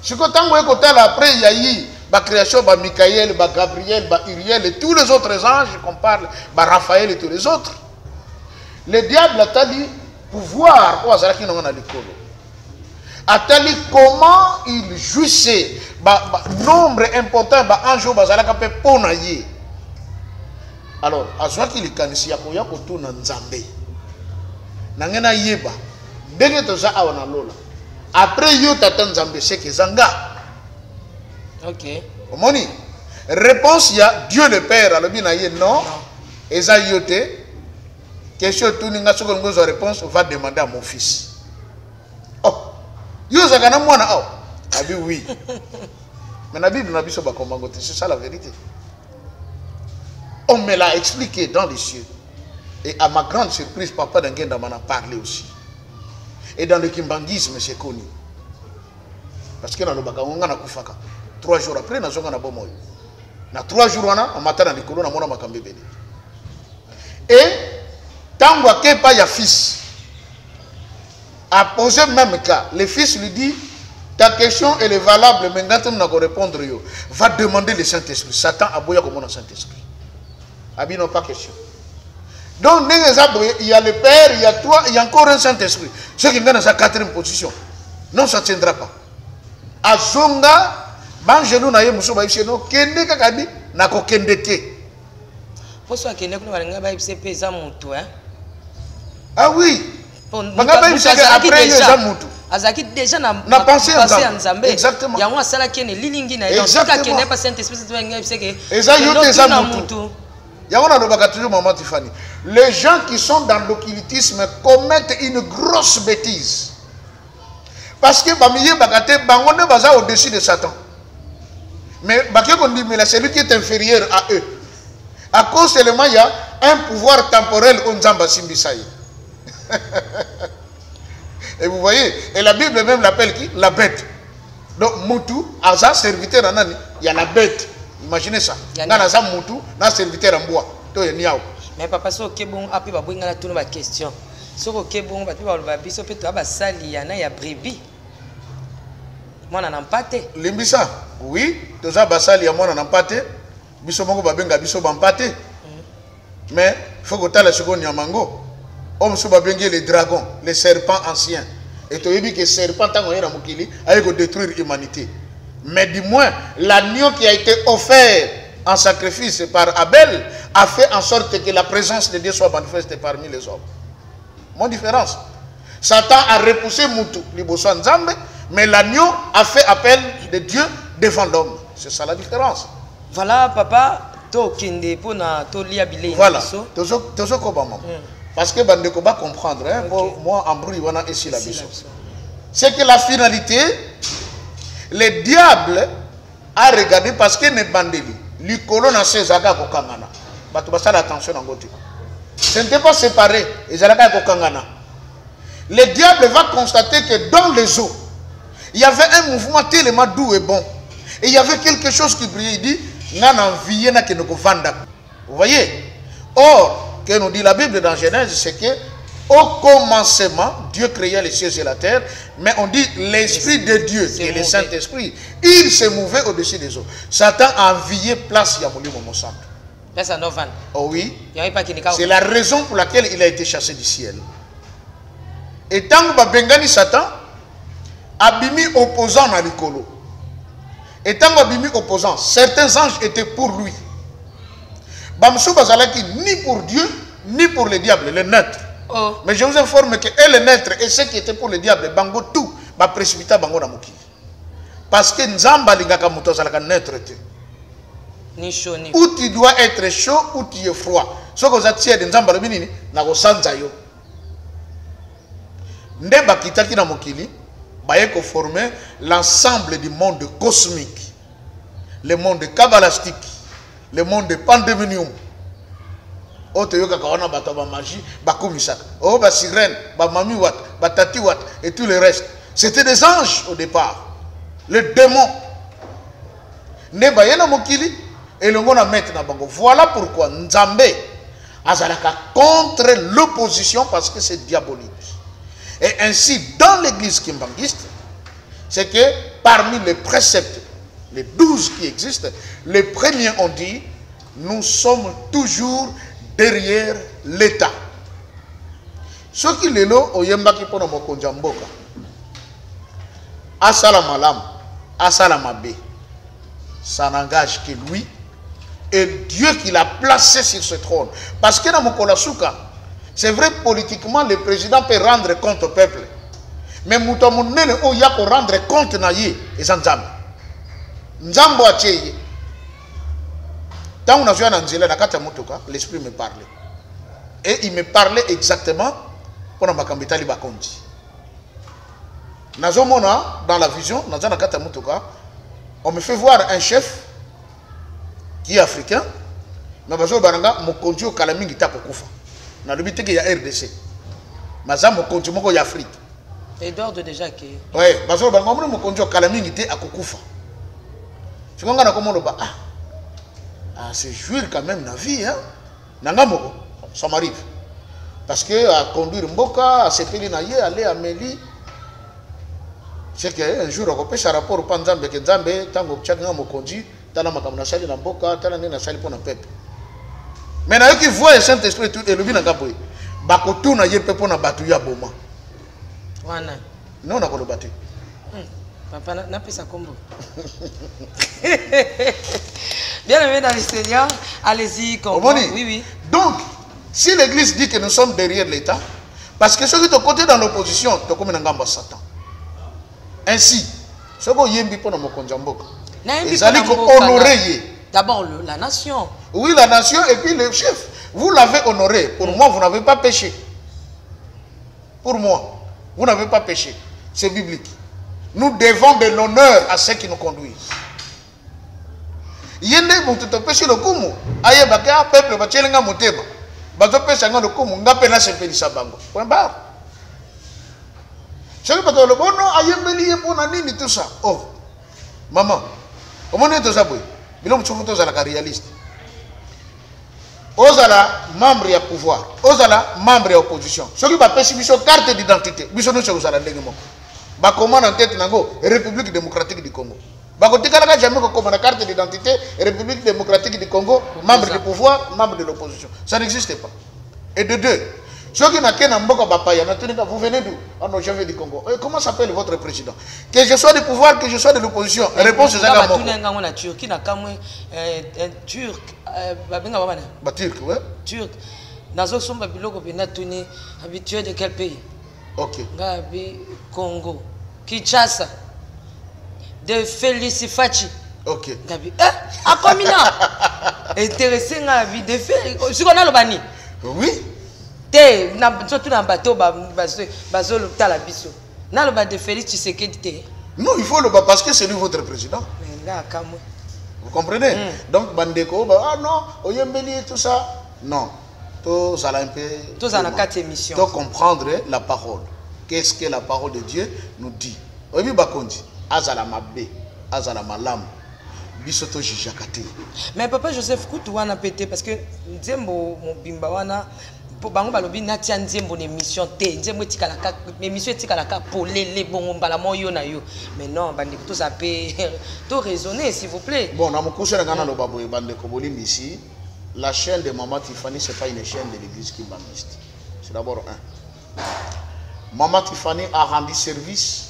Ce que tango ekotala après il y a eu la création de Michael, Gabriel, Uriel et tous les autres anges qu'on parle, Raphaël et tous les autres. Le diable a tali pouvoir au azalaki na likolo. Atali comment il jouissait nombre important d'anges bazalaka pe pona ye. Alors azwaki likanisi ya koya kotuna nzambe nangena yeba ndenge toza awa na lola après yo tata nzambe c'est que zanga. OK. Omoni réponse ya Dieu le Père alobi na ye non eza yote question tout ninga soko ngozo réponse va demander à mon fils. Oh yo zakana mwana aw abi oui. Mais la Bible n'a pas dit que c'est ça la vérité. On me l'a expliqué dans les cieux. Et à ma grande surprise, Papa Dengenda m'en a parlé aussi. Et dans le kimbangisme, c'est connu. Parce que dans le Baka, on a koufaka. 3 jours après, on a fait un bon moyen. Dans 3 jours, on a matin dans les colons, on a makambe bébé. Et tant qu'il n'y a pas fils, a posé le même cas. Le fils lui dit, ta question elle est valable, mais maintenant tu n'as pas répondre. Va demander le Saint-Esprit. Satan a boya comme le Saint-Esprit. Abi non pas question. Donc, il y a le Père, il y a toi, il y a encore un Saint-Esprit. Ce qui est dans sa 4e position. Non, ça ne tiendra pas. Azonga, banjelou na ye muso ba ibseno, kende kakadi, na ko kende te. Pour ça que nous avons ba ibse pesa mutu hein. Ah oui. Banga ba ibse après les amutu. Azaki déjà na pensé en Nzambe. Exactement. Ya mwa sala kene lilingi na yo. Sika kende pas Saint-Esprit tu vas ngabise ke. Eza yote eza mutu. Ya wana lobaka toujours maman Tiffany. Les gens qui sont dans l'occultisme commettent une grosse bêtise. Parce que bamiye bakate bangonde baza au-dessus de Satan. Mais c'est lui qui est inférieur à eux. À cause seulement il y a un pouvoir temporel au Nzamba Simbisaï. Et vous voyez, et la Bible même l'appelle qui? La bête. Donc Moutu, Aza, serviteur en année, il y a la bête. Imaginez ça. Il y a un Moutu, un serviteur en bois. Mais papa, si ok bon, après on va tourner ma question. Si ok bon, on va biso peut avoir sali, il y a brebis. Moi on en pâté. Limbisa, oui, tous ça basali ya moi on en pâté. Biso mongo babenga biso bampate. Mais il faut que tu aies la seconde yamango. Homme souba bengi les dragons, les serpents anciens. Et tu as dit que les serpents tango yera mukili avec détruire l'humanité. Mais du moins l'agneau qui a été offert en sacrifice par Abel a fait en sorte que la présence de Dieu soit manifeste parmi les hommes. Mon différence. Satan a repoussé Moutou, Liboso Nzambe, mais l'agneau a fait appel de Dieu devant l'homme. C'est ça la différence. Voilà, papa, to kende pour na to liabile. Voilà. Tozo kobama. Parce que bandeko va comprendre, hein, okay. Moi en bruit wana ici la biso. C'est que la finalité, le diable a regardé parce que ne bandeli, l'icolo na sezaka kokangana. Batu basala attention en côté. Ce n'était pas séparé, ils allaient kokangana. Le diable va constater que dans les eaux, il y avait un mouvement tellement doux et bon. Et il y avait quelque chose qui brillait. Il dit, vous voyez? Or, que nous dit la Bible dans Genèse, c'est que au commencement, Dieu créa les cieux et la terre, mais on dit l'Esprit de Dieu et le Saint-Esprit, il se mouvait au-dessus des eaux. Satan a envié place Yamouli Momosanto. Oh oui, c'est la raison pour laquelle il a été chassé du ciel. Et tant que Bengani Satan, Abimi opposant à l'icolo. Et tant que Abimi opposant, certains anges étaient pour lui. Bamsou Bazalaki, ni pour Dieu, ni pour le diable, le neutre. Oh. Mais je vous informe que le neutre et ceux qui étaient pour le diable, Bango tout, va précipiter Bango Namuki. Parce que Nzamba Lingaka Mutozalaka neutre. Ni chaud ni. Ou tu dois être chaud ou tu es froid. Ce que vous tiens dans le binini, na go sanza yo. Nde bakitaki na mokili, baye ko former l'ensemble du monde cosmique, le monde kabbalistique, le monde pandémonium. Ote yoka kawana bato ba magie, ba komisaka. Oh ba sirène, ba mami wat, ba tati wat et tout le reste. C'était des anges au départ. Les démons. Ne baye na mokili et le ngona mettre na bango. Voilà pourquoi Nzambe azalaka contre l'opposition parce que c'est diabolique. Et ainsi, dans l'église kimbangiste, c'est que parmi les préceptes, les 12 qui existent, les premiers ont dit, nous sommes toujours derrière l'État. Ce qui est là, au yembaki pono mokonja mboka, asala malam, asala mabe, ça n'engage que lui et Dieu qui l'a placé sur ce trône. Parce que dans Mokola Souka, c'est vrai, politiquement, le président peut rendre compte au peuple. Mais Moutomounene, il y a pour rendre compte na ye, et ça Nzambe. Nzambo a tcheye. Quand on a joué à Nanzela, l'esprit me parlait. Et il me parlait exactement pour ma kambitali bakonji. Nazomona, dans la vision, on me fait voir un chef qui est africain, mais Mokonji au Kalamingi Tapokufa. Na le but qu'il y a RDC. Maza Mokonji moko ya Afrique. Edouard de déjà qui. Ouais, parce que bango Mokonji au Kalamingi te akukufa. Tu comprends na comment ba c'est jouir quand même la vie hein. Nanga moko, ça m'arrive. Parce que à conduire mboka, à sepeli na ye, aller à Meli. C'est que un jour on repêche un rapport au Panzambe que Nzambe tango tchanga Mokonji, tala makamna sali na mboka, tala na sali pour na peuple. Maintenant, qui voit le Saint-Esprit et le bien en bakotou na yepe pona batu ya boma. Wana. Non, on a pas le battu. Papa n'a pas sa combo. Bien aimé dans le Seigneur, allez-y comme oui, oui. Donc, si l'Église dit que nous sommes derrière l'État, parce que ceux qui sont côté dans l'opposition, tu comme un gamba Satan. Ainsi, ce que yembi pona mokonjamboka. Ils allaient honorer. D'abord la nation. Oui, la nation et puis le chef. Vous l'avez honoré. Pour moi, vous n'avez pas péché. Pour moi, vous n'avez pas péché. C'est biblique. Nous devons de l'honneur à ceux qui nous conduisent. Yende mututo péché le kumu. Aye baka peuple bachelenga muteba. Bato péché nga le kumu ngape na sepelisa bango. Point barre. Ceux qui le bono ayembeli yepona nini tout ça. Oh. Maman, comment est tout ça boy? Bilom tsufuto za la réaliste. Ozala membre ya pouvoir, ozala membre ya opposition. Ceux qui va pêcher biso carte d'identité, biso no ozala ndenge moko. Ba commande en tête nango République démocratique du Congo. Ba ko tikala jamais ko commande carte d'identité République démocratique du Congo, membre du pouvoir, membre de l'opposition. Ça n'existe pas. Et de deux, ceux qui n'ont qu'un mboka bapaya, vous venez d'où? Ah non, je viens du Congo. Et comment s'appelle votre président? Que je sois du pouvoir, que je sois de l'opposition. Réponse c'est ça. Turquie n'a qu'un turc, turc, ouais. Turc. Nazo somba biloko pena tuni habitué de quel pays? Ok. Gabi Congo. Kinshasa. De Félix Fachi. Ok. Gabi. Ah, Akomina. Intéressé ngabi de Félix. Si on a le bani. Oui. Te na surtout na bateau bazo le tala biso. Na le ba de Félix Tshisekedi te. Non, il faut le bas parce que c'est lui votre président. Mais là kamwe. Vous comprenez? Donc bandeko ah non, oyembeli tout ça. Non. Tout ça un peu. Tout ça na 4 émissions. Donc comprendre la parole. Qu'est-ce que la parole de Dieu nous dit? Obi bakondi azala mabe, azala malam. Bisoto jijakate. Mais papa Joseph Koutou wana pété parce que nzembo mobimba wana bango balobi natia nzembo na émission te nzembo etikala ka émission etikala ka polele bongo mbala moyo na yo mais non bandi tout ça peut tout raisonner s'il vous plaît. Bon na mokuse na ngana lo baboye bande ko bolimbi ici la chaîne de Maman Tiffany c'est pas une chaîne de l'église kimbangiste. C'est d'abord un. Maman Tiffany a rendu service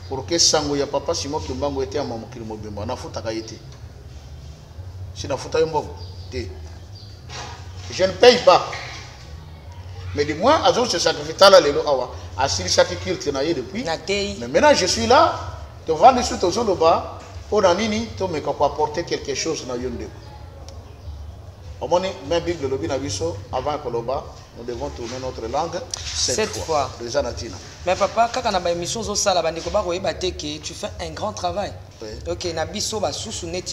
pour que sango ya papa Simon Kimbango était à Maman Kilmobimba na futa kayete. Si na futa yombo te. Je ne paye pas. Mais du moins, Azou se sacrifie là les lois à Sili Saki Kirti na depuis. Mais maintenant je suis là, te vendre sur ton zone bas, Pour Nini, tu me apporter quelque chose dans Yonde. Au moins, même Bible de l'Obinabiso, avant Koloba, nous devons tourner notre langue 7 fois. Déjà Natina. Mais papa, quand on a une émission au Sala, tu fais un grand travail. Oui. Ok, Nabiso,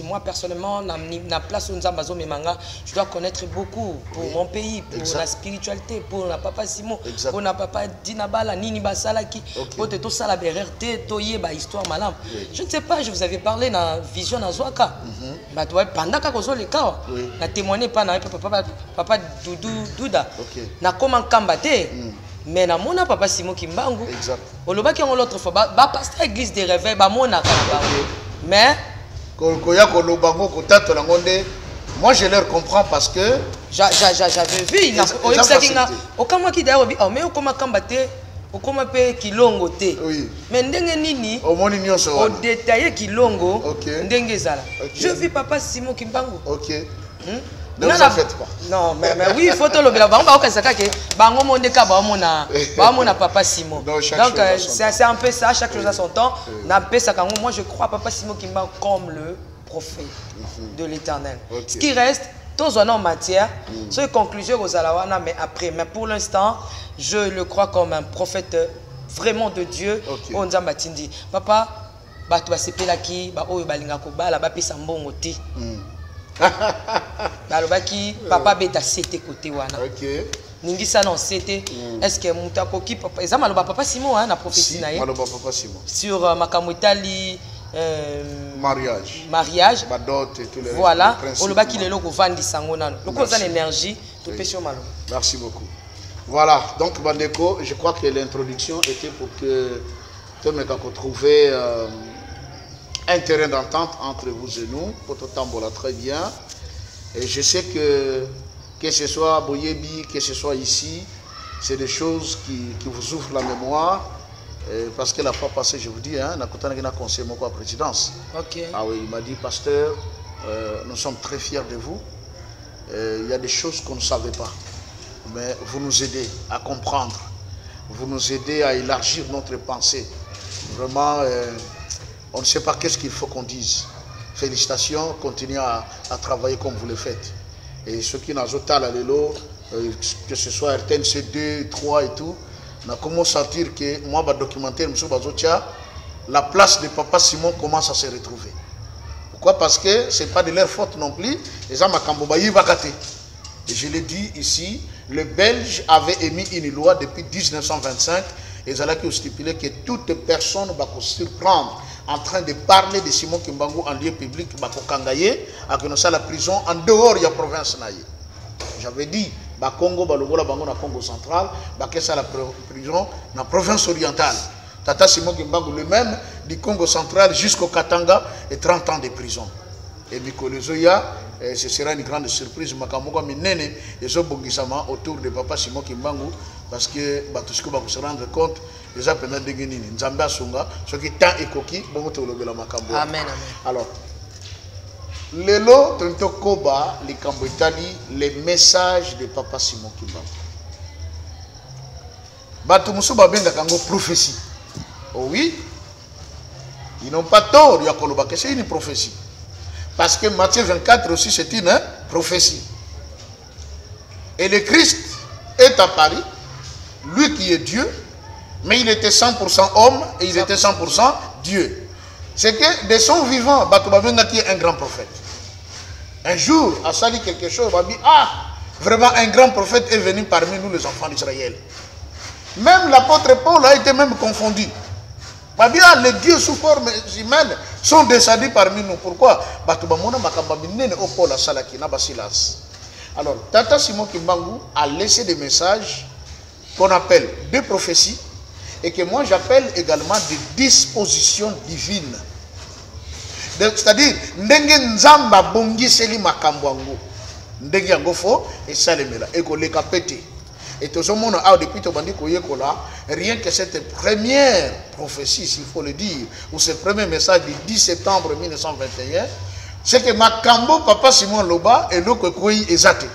moi personnellement, na place où nous avons Manga, je dois connaître beaucoup pour mon pays, pour la spiritualité, pour la papa Simon, pour la papa Dinabala, Nini Basalaki, pour tout ça la BRT, Toye, histoire malam. Je ne sais pas, je vous avais parlé dans la vision dans Zouaka. Pendant que vous avez le cas, na témoigné pas na papa Douda. Na comment combattre. Mais na mona papa Simon Kimbangu. Exact. Oloba ki l'autre fois ba pasteur église de réveil ba mona kaba. Mais koya kolobango kotata na ngonde, moi je leur comprends parce que j'avais vu na oyebisa okama ki d'ailleurs oh mais okoma combattre okoma pe kilongo te. Mais ndenge nini omoni nyonso o détailler kilongo ndenge zala. Je vis papa Simon Kimbangu. OK. Ne vous en faites pas. Non, mais oui, il faut te le dire. On papa Simon. Donc, c'est un peu ça, chaque chose à son temps. Moi, je crois papa Simon Kimbangu comme le prophète de l'Éternel. Ce qui reste, tous en matière, c'est une conclusion aux Alawana, mais après. Mais pour l'instant, je le crois comme un prophète vraiment de Dieu. Papa, tu vas se pelaki, balobaki papa beta c'était côté wana. OK. Ningi ça non c'était est-ce que mutakoki papa ezama loba papa Simon na prophétie na ye. Maloba papa Simon. Sur makamutali mariage badot et tous les voilà, olobaki lelo ko vandi sango nano. Loko za l'énergie to pesho malo. Merci beaucoup. Voilà, donc Bandeko, je crois que l'introduction était pour que tu me trouver un terrain d'entente entre vous et nous, pour tout tambola très bien. Et je sais que ce soit à Boyebi, que ce soit ici, c'est des choses qui vous ouvrent la mémoire. Parce que la fois passée, je vous dis, hein, on a conseillé mon présidence. Okay. Ah oui, il m'a dit, pasteur, nous sommes très fiers de vous. Il y a des choses qu'on ne savait pas. Mais vous nous aidez à comprendre. Vous nous aidez à élargir notre pensée. Vraiment, on ne sait pas qu'est-ce qu'il faut qu'on dise. Félicitations, continuez à travailler comme vous le faites. Et ceux qui n'ont pas l'élo, que ce soit RTNC 2, 3 et tout, on a commencé à sentir que moi, le documentaire, la place de papa Simon commence à se retrouver. Pourquoi? Parce que ce n'est pas de leur faute non plus. Et je l'ai dit ici, le Belge avait émis une loi depuis 1925 et ils ont stipulé que toute personne va se surprendre en train de parler de Simon Kimbangu en lieu public, à la prison en dehors de la province. J'avais dit, Congo, la Congo central, la prison dans la province orientale. Tata Simon Kimbangu lui-même, du Congo central jusqu'au Katanga, et 30 ans de prison. Et Mikolo Zoya, ce sera une grande surprise, Makamoga Minene, et Zobongisama autour de papa Simon Kimbangu, parce que tout ce que va se rendre compte, les gens pendant des guenilles, Nzamba Sunga, ce qui est tant et coquille, bon, tu le Makambo. Amen, amen. Alors, Lelo, Tonto Koba, les Cambotali, les messages de papa Simon Kimbangu. Batu Musuba Benga Kango prophétie. Oh oui, ils n'ont pas tort, il y a Koloba, que c'est une prophétie. Parce que Matthieu 24 aussi, c'est une prophétie. Et le Christ est à Paris, lui qui est Dieu, mais il était 100% homme et il était 100% Dieu. C'est que de son vivant, Batoubavenga qui est un grand prophète. Un jour, a sali quelque chose, il va dire, ah, vraiment un grand prophète est venu parmi nous les enfants d'Israël. Même l'apôtre Paul a été même confondu. Les dieux sous forme humaine sont descendus parmi nous. Pourquoi? Alors, Tata Simon Kimbangu a laissé des messages qu'on appelle des prophéties et que moi j'appelle également des dispositions divines. C'est-à-dire, ndenge nzamba bongi seli makambwangu. Ndenge yango fo et salemela. Et ko leka pété. Et tout ce monde a depuis tout bandi koyekola, rien que cette première prophétie, s'il faut le dire, ou ce premier message du 10 septembre 1921, c'est que Makambo, papa Simon Loba, et l'autre koyi ezate.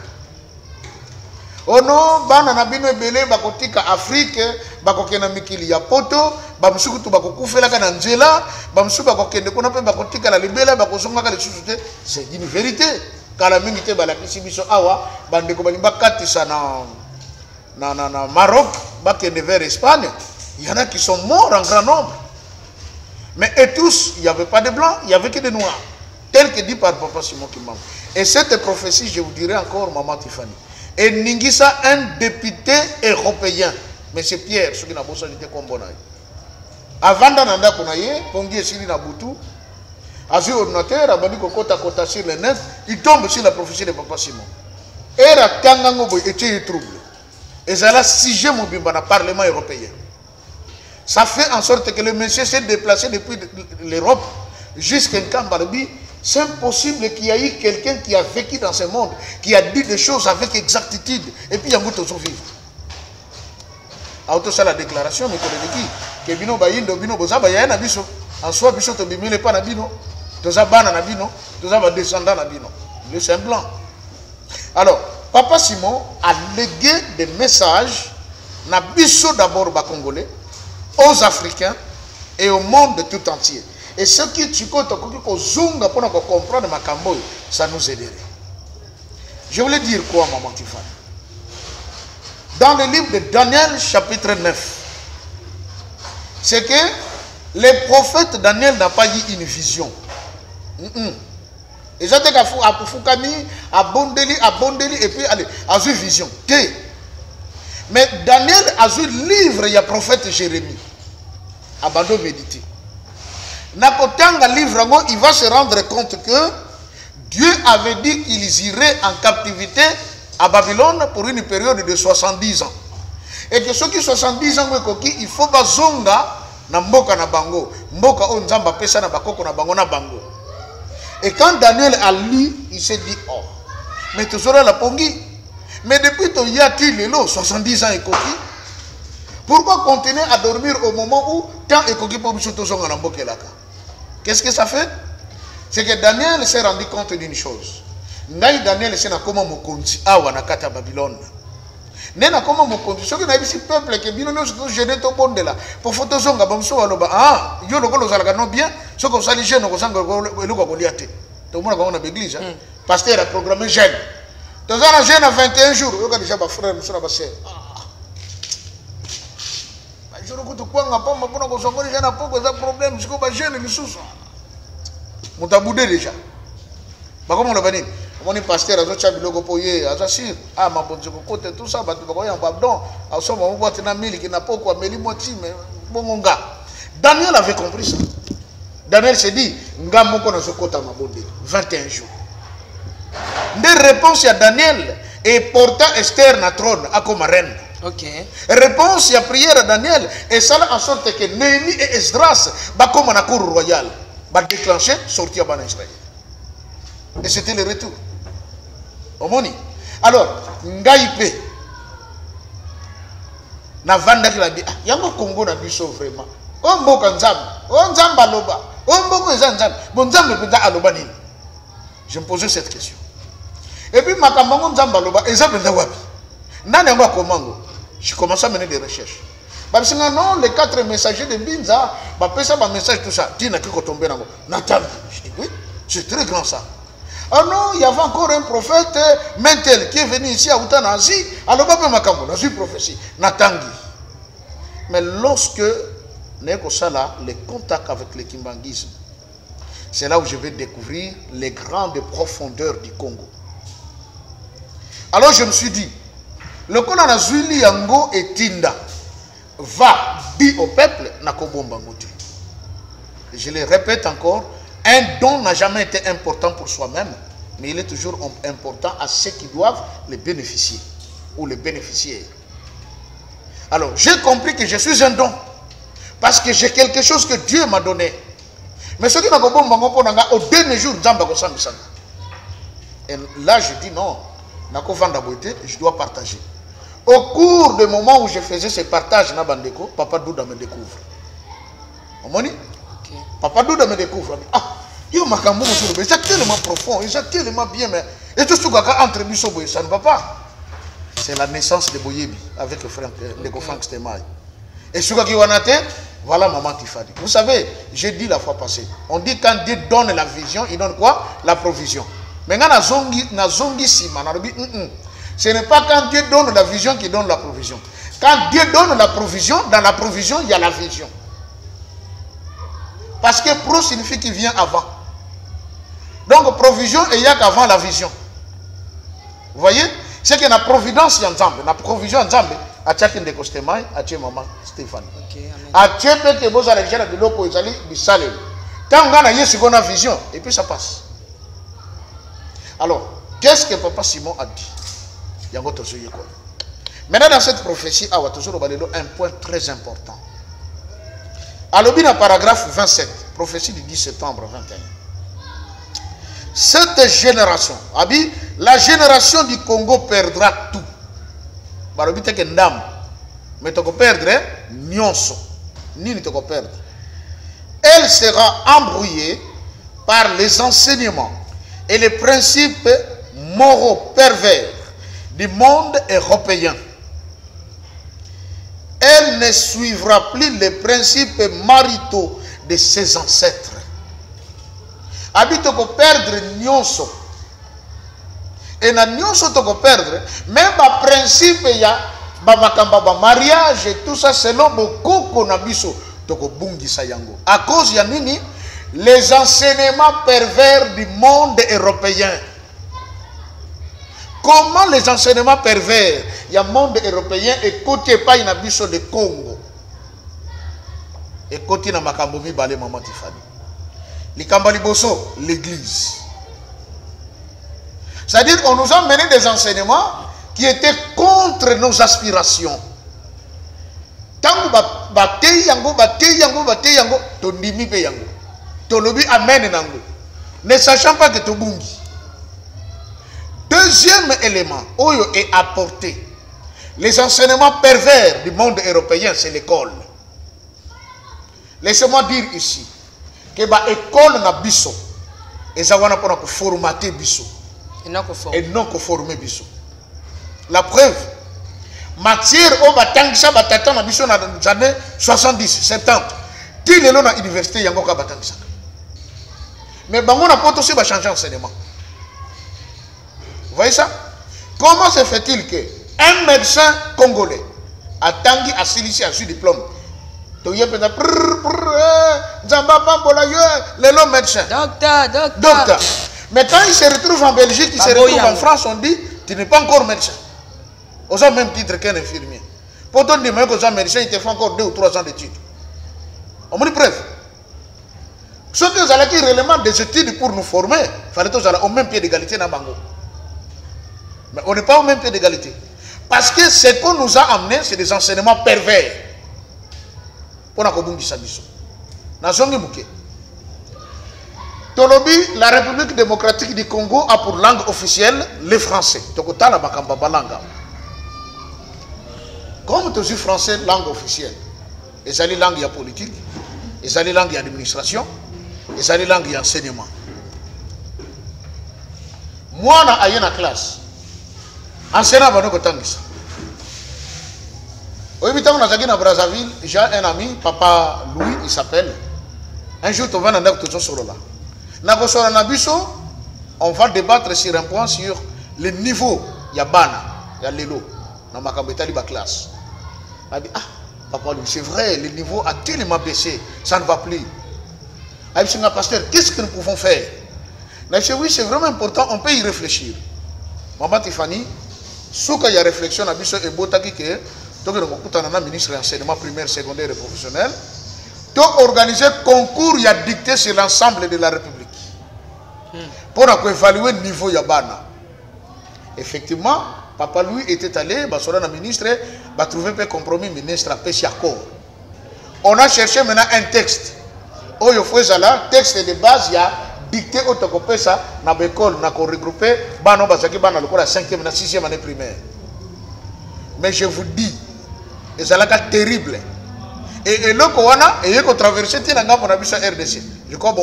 Oh non, bana na bino ebele bakotika Afrique, bakokena mikili ya poto, bamusuku to bakokufela kana nzela bamusuku bakokende kuna pe bakotika la libela bakozonga ka lisusu te. C'est une vérité. Kala mingi te balakisi biso awa bandeko balimba katisa na Maroc bakende vers Espagne. Il y en a qui sont morts en grand nombre. Mais et tous, il n'y avait pas de blancs, il n'y avait que des noirs. Tel que dit par Papa Simon Kimam. Et cette prophétie, je vous dirai encore, Maman Tiffany. Et Ningisa, un député européen. Mais c'est Pierre, ce qui n'a pas été comme bon. Avant d'Ananda Konaye, Pongi et Sili Nabutu, Azu ordinateur, Abadi Kokota Kota sur le net, il tombe sur la prophétie de Papa Simon. Et la Tangango était trouble. Et ça a sigé mon bimba dans le Parlement européen. Ça fait en sorte que le monsieur s'est déplacé depuis l'Europe jusqu'à Kambarbi. C'est impossible qu'il y ait eu quelqu'un qui a vécu dans ce monde, qui a dit des choses avec exactitude, et puis il y a un goût de vivre. Auto ça la déclaration, mais que bino bayindo bino bozaba ya na biso, en soi biso to bimile pas na bino, to za bana na bino, to za ba descendant na bino. Le saint blanc. Alors, Papa Simon a légué des messages na biso d'abord ba congolais, aux Africains et au monde tout entier. Et ce qui tu zunga pour comprendre ma camboy, ça nous aiderait. Je voulais dire quoi, Maman Tiffany? Dans le livre de Daniel, chapitre 9, c'est que le prophète Daniel n'a pas eu une vision. Et ça, c'est à Fukami, à Bondeli, et puis allez, à une vision. Mais Daniel a un livre, il y a prophète Jérémie. Abandon méditer. Nakotanga livre, il va se rendre compte que Dieu avait dit qu'ils iraient en captivité à Babylone pour une période de 70 ans. Et que ceux qui 70 ans, il faut bazonga na mboka na bango. Mboka o nzamba pesa na bakoko na bango na bango. Et quand Daniel a lu, il s'est dit, oh, mais tu seras la pongi. Mais depuis ton y-a-t-il 70 ans et coquille, pourquoi continuer à dormir au moment où tant et coquille pour qu'est-ce que ça fait? C'est que Daniel s'est rendu compte d'une chose. Daniel s'est comment mon compte à Wanakata Babylone. Nena comment mon compte. Ce qui n'a dit peuple qui bien nous gêner ton bon de là. Pour photozonga bamso aloba ah yo le golo zalaka non bien. Ce qu'on s'allie jeune au sang le goliate. Tout le monde a une église. Pasteur a programmé jeune. Dans un jeune à 21 jours, il y a déjà des frères, nous sommes passés. Je ne sais pas si j'ai un problème, je suis jeune, je suis je suis déjà. Comment on l'a dit? Mon pasteur a dit que poye, a dit ah ma bonne côté tout ça, bah tu vas voir pardon, à ce moment où tu as mis qui n'a pas quoi, mais l'imoiti, mais bon gars. Daniel avait compris ça. Daniel s'est dit, ngamo kono sokota ma bonne 21 jours. Des réponses à Daniel et portant Esther na trône à comme reine. Ok. Réponse à prière à Daniel et ça en sorte que Néhémie et Esdras ba comme na cour royale ba déclencher sortir à Israël. Et c'était le retour. Omoni. Alors, ngaipe na vanda ki la bi yango Congo na biso vraiment. O mboka nzambe, o nzamba loba, o mboko nzambe, bon nzambe peta aloba nini? Je me posais cette question. Et puis, Makambango Nzamba Loba, exemple de Wabi. Nanengo Komango. Je commence à mener des recherches. Parce que non, les 4 messagers de Binza, bah, ça, bah, message, tout ça. Tina qui est tombé dans Nathan. Je dis oui, c'est très grand ça. Ah non, il y avait encore un prophète, Mentel, qui est venu ici à Outanazi. Alors, bah, Makambo, dans une prophétie. Natangi. Mais lorsque, Neko Sala, les contacts avec le Kimbanguisme, c'est là où je vais découvrir les grandes profondeurs du Congo. Alors je me suis dit, le Konana Zuli Yango et Tinda va dire au peuple Nakobomba Ngoti. Je le répète encore, un don n'a jamais été important pour soi-même, mais il est toujours important à ceux qui doivent les bénéficier ou les bénéficiaires. Alors j'ai compris que je suis un don parce que j'ai quelque chose que Dieu m'a donné. Mais ce qui n'a pas au dernier jour, et là je dis non, je dois partager. Au cours du moment où je faisais ce partage, Papa Douda me découvre. Papa Douda me découvre. Ah, c'est tellement profond, c'est tellement bien, mais et tout ce qui a entre nous, ça ne va pas. C'est la naissance de Boyebi avec le frère de Frank Stemay. Et ce qui a été, Voilà maman Tiffany. Vous savez, j'ai dit la fois passée, on dit quand Dieu donne la vision, il donne quoi? La provision. Mais quand ce n'est pas quand Dieu donne la vision qu'il donne la provision. Quand Dieu donne la provision, dans la provision, il y a la vision. Parce que pro signifie qu'il vient avant. Donc provision, il y a qu'avant la vision. Vous voyez? C'est que la providence est ensemble. La provision ensemble. A tchaki ndeko Stémai, a tché maman Stéphane. A tché peut que vous allez gérer de l'eau pour aller du salé. Tant qu'on a une vision, et puis ça passe. Alors, qu'est-ce que Papa Simon a dit? Maintenant, dans cette prophétie, un point très important. Alors, dans le paragraphe 27, prophétie du 10 septembre 21. Cette génération, la génération du Congo perdra tout. Mais tu vas perdre, elle sera embrouillée par les enseignements et les principes moraux pervers du monde européen. Elle ne suivra plus les principes maritaux de ses ancêtres. Abi tu vas perdre nyonso. Et na nyonso tu vas perdre, même le principe il y a mariage et tout ça selon beaucoup na biso to ko bungisa yango. À cause ya nini? Les enseignements pervers du monde européen. Comment les enseignements pervers du monde européen écoutez pas na biso de Congo. Écoutez na makambo mi balé maman Tiffany. Likambali boso l'église. C'est-à-dire on nous a mené des enseignements qui étaient contre nos aspirations. Tango batei yango, to ndimi pe yango. To lobi amen nango. Ne sachant pas que to bungi. Deuxième élément, oyo est apporté. Les enseignements pervers du monde européen, c'est l'école. Laissez-moi dire ici que l'école na biso ezawana pona ko formater biso et non ko former biso. La preuve, matière au batangisa batata na biso na années 70, 70. Ti lelo na université yango ka batangisa. Mais bango na poto aussi va changer enseignement. Vous voyez ça? Comment se fait-il que un médecin congolais a tangi a silisi a su diplôme? Le médecin. Docteur. Mais quand il se retrouve en Belgique, il se retrouve en France, on dit, tu n'es pas encore médecin. Aux au même titre qu'un infirmier. Pourtant, dire que tu es médecin, il te fait encore 2 ou 3 ans d'études. On me dit preuve. Ce que vous allez dire réellement des études pour nous former, il fallait que nous soyons au même pied d'égalité dans Bango. Mais on n'est pas au même pied d'égalité. Parce que ce qu'on nous a amené, c'est des enseignements pervers. Pour la République démocratique du Congo a pour langue officielle le français. Comme tu dis français, langue officielle, les alliés langue politique, les alliés langue administration, les alliés langue enseignement. Moi, je suis en classe. Enseignant, je suis au habitant de Brazzaville, j'ai un ami, Papa Louis, il s'appelle. Un jour, tu vas dans le sur là. On va débattre sur un point sur le niveau. Il y a Bana, il y a Lelo, dans ma classe. Il dit, ah, Papa Louis, c'est vrai, le niveau a tellement baissé, ça ne va plus. Il dit, pasteur, qu'est-ce que nous pouvons faire? Il dit, oui, c'est vraiment important, on peut y réfléchir. Maman Tiffany, ce qu'il y a réflexion, et Botaki, donc, le ministre de l'enseignement primaire, secondaire et professionnel, tu as organisé un concours qui a dicté sur l'ensemble de la République. Pour évaluer le niveau Yabana. Effectivement, Papa Louis était allé, le ministre, a trouvé un compromis ministre à Péchiakor. On a cherché maintenant un texte. Oh, il faut ça texte de base, il y a dicté au Tokopesa, dans l'école, on a regroupé, la 5e et la 6e année primaire. Mais je vous dis, et c'est là terrible. Et le Kowana, et il a traversé la RDC. Je crois que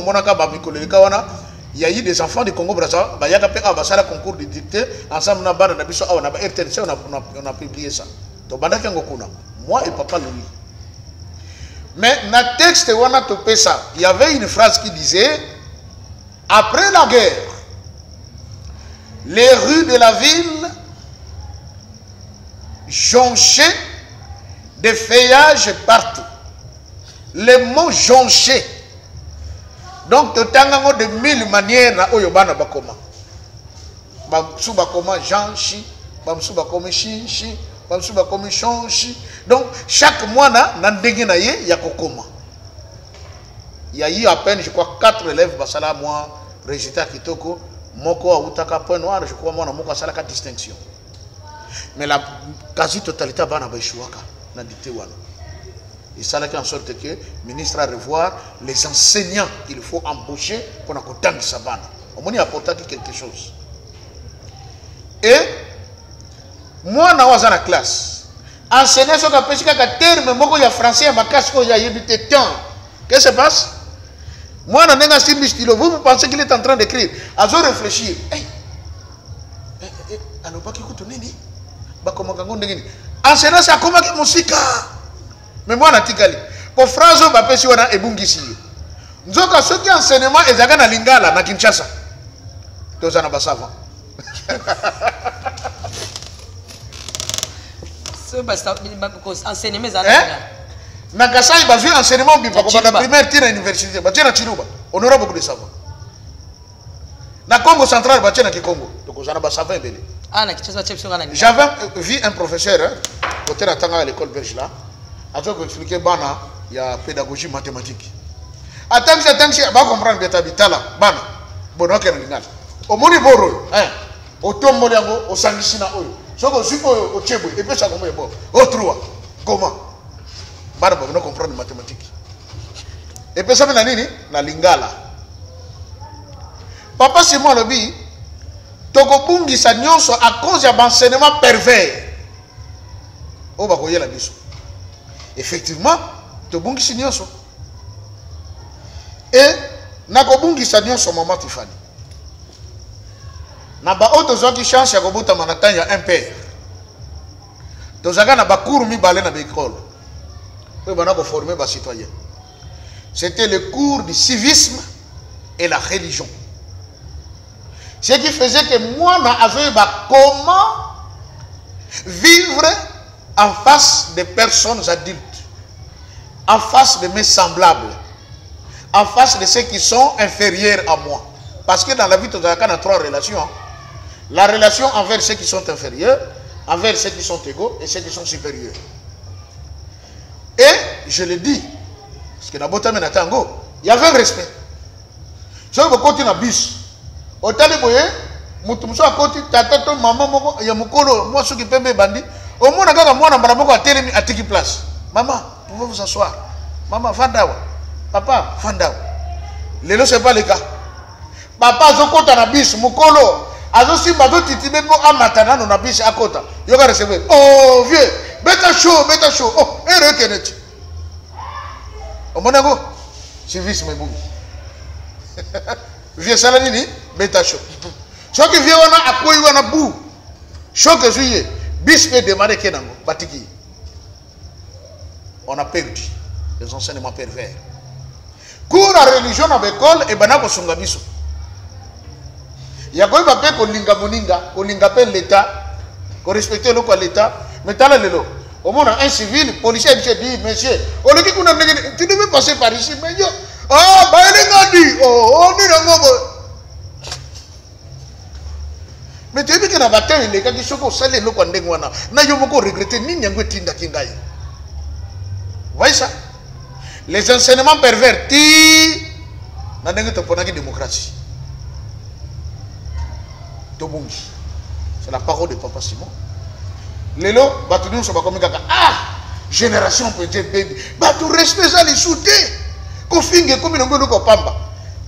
il y a eu des enfants du Congo Brazzaville, il y a un concours de dictée, ensemble on a RTNC, on a publié ça. Donc, moi et Papa Louis. Mais dans le texte, il y avait une phrase qui disait, après la guerre, les rues de la ville jonchaient des feuillages partout. Le mot jonché. Donc, tu as de 1000 manières na oyobana bakoma. Bamsu bakoma janchi, bamsu bakoma shinchi, bamsu bakoma shonchi. Donc, chaque mois na ndenge na ye ya kokoma. Il y a eu à peine, je crois, 4 élèves basala moi résultat kitoko moko autaka point noir, je crois moi na moko asala ka distinction. Mais la quasi-totalité bana ba échouaka na dicté wana. Et ça là en sorte que le ministre a revoir les enseignants qu'il faut embaucher pour qu'on tente sa bande. On m'a apporté quelque chose. Et moi, dans la classe, enseigner ce qu'on peut dire terme, moi, il y a français, ma casse, il y a évité temps. Qu'est-ce qui se passe? Moi, dans un stylo, vous pensez qu'il est en train d'écrire. À zo réfléchir. Hey, alors pas qui écoute nini? Bah comment quand on dit? Enseigner ça comment qui musique? Mais moi, je suis pour phrase, je vais faire un ebungisi. Nous avons ce qui est enseignement et ça na lingala na Kinshasa. Tous en savant. C'est enseignement ça. Na Kasai bazu enseignement bi pas comme la primaire tire à l'université, ba tire na Chiluba. On aura beaucoup de savants. Na Congo central ba tire na Kikongo. Donc on a savant belé. Ah na Kinshasa chef sur na. J'avais vu un professeur côté na tanga à l'école belge là. Attends que expliquer bana il y a pédagogie mathématique. Attends que va comprendre beta bitala bana. Bono ke ngingal. O moni boro hein. O tombo yango o sangisina oyo. Soko siko o chebo et puis ça comme bon. O trois. Comment? Bana bono comprendre mathématique. Et puis ça na nini na lingala. Papa c'est moi lobi. Tokobungi sa nyonso à cause ya enseignement pervers. O ba koyela biso. Effectivement, tobungi si nyonso. Et nakobungi sa nyonso maman Tiffany. Na ba auto zoki chance ya kobota manatan ya un père. Tozaka na ba cours mi balé na l'école. Pe bana ko former ba citoyen. C'était le cours du civisme et la religion. Ce qui faisait que moi na avait ba comment vivre en face des personnes adultes, en face de mes semblables, en face de ceux qui sont inférieurs à moi. Parce que dans la vie, tu as 3 relations. La relation envers ceux qui sont inférieurs, envers ceux qui sont égaux et ceux qui sont supérieurs. Et je le dis, parce que dans le Tango, il y avait un respect. Si vous continuez à bus, au Taliboye, mutumso à côté, tata, maman, il y a mon colo, moi, ceux qui peuvent me bandit. Au moins, moi, je suis place. Maman, pouvez vous asseoir. Maman, Fandawa. Papa, Fandawa. Lelo, ce n'est pas le cas. Papa, Zoko Tanabis, Mukolo. Azo Simba, Titibe, Amatana, on a bis à côté. Il va recevoir. Oh, vieux, bêta chaud, bêta chaud. Oh, et reconnaître. Au Monaco, c'est vis, mais bon. Vieux Salanini, bêta chaud. Ce qui vient, on a à quoi il y a un bout. Choc juillet. Bis peut démarrer Kenango, Batiki. On a perdu les enseignements pervers. Cours à religion à l'école et banako sungabiso. Il y a quoi papé qu'on linga moninga, qu'on linga appelle l'État, qu'on respecte l'État, mais t'as le au moins un civil, policier dit, monsieur, on le dit qu'on a tu devais passer par ici, mais yo, ah, bah il a dit, oh, on est dans le mais tu as vu que dans le matin, les gars qui sont salés, ils ont regretté, ni n'yango tinda kingaï. Vous voyez ça? Les enseignements pervertis, n'a pas de démocratie. Tobungi. C'est la parole de Papa Simon. Les lots, nous sommes comme ah, génération peut-être baby. Tu respectes ça, les soudés. Kofinge, comme ils ont pamba.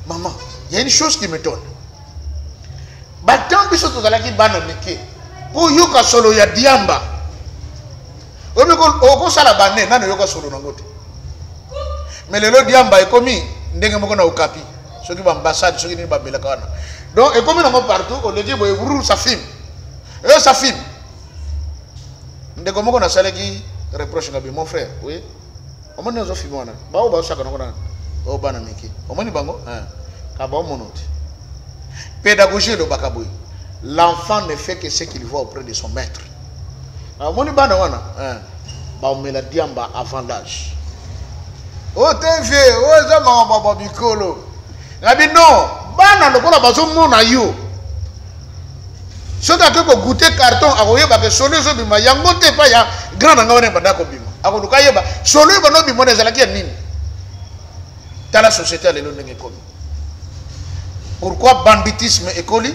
Maman, il y a une chose qui m'étonne. Batant biso tozalaki bana mike po yoka solo ya diamba oko sala bane nano yoka solo nango te mais lelo diamba ekomi ndenge moko na okapi soki ba ambassade soki ni ba belaka wana donc ekomi nango partout on le dit boye buru sa film sa film ndeko moko na salaki reproche ngabi mon frère oui omoni ozo filmer wana bao ba shaka nako na o bana miki omoni bango ka ba monoti pédagogie le bakaboy l'enfant ne fait que ce qu'il voit auprès de son maître omoni bana wana ba on met la diamba avant l'âge o TV o za ma bikolo ngabi non bana lokola bazo mona yo soka ko goûter carton akoyeba ke solution bima yango te pa ya grand nga wana banda ko bima akoduka yeba solution bano bima ezalaki ya nini dans la société lelo ndenge komi. Pourquoi banditisme écoli?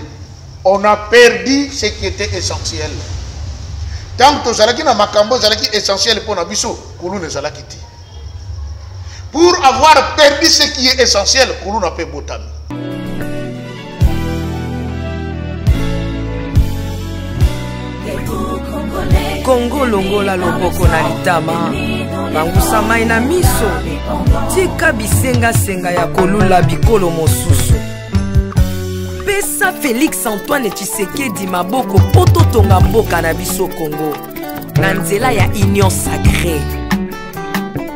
On a perdu ce qui était essentiel. Tant que zalaki na makambo zalaki essentiel pour na biso kulu ne zalaki ti. Pour avoir perdu ce qui est essentiel kulu na pe botami. Congo longola loboko na litama bangusa mai na miso tika bisenga senga ya kolula bikolo mosusu pesa Félix Antoine Tshisekedi maboko poto tonga mboka na biso Congo na nzela ya union sacrée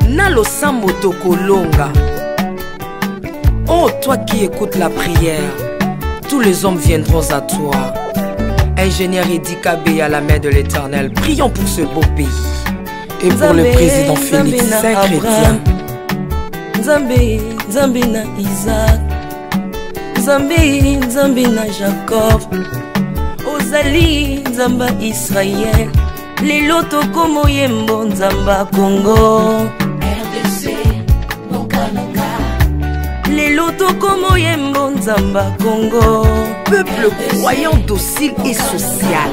na losambo tokolonga. Oh toi qui écoutes la prière, tous les hommes viendront à toi. Ingénieur Edi Kabé à la main de l'Éternel, prions pour ce beau pays. Et pour le président Félix Saint-Chrétien. Nzambe, Nzambe na Isaac, Nzambe, Nzambe na Jacob, Ozali, Nzamba Israël, lelo tokomo yembo Nzamba Congo. RDC, Bokananga, lelo tokomo yembo Nzamba Congo. Peuple croyant docile et social.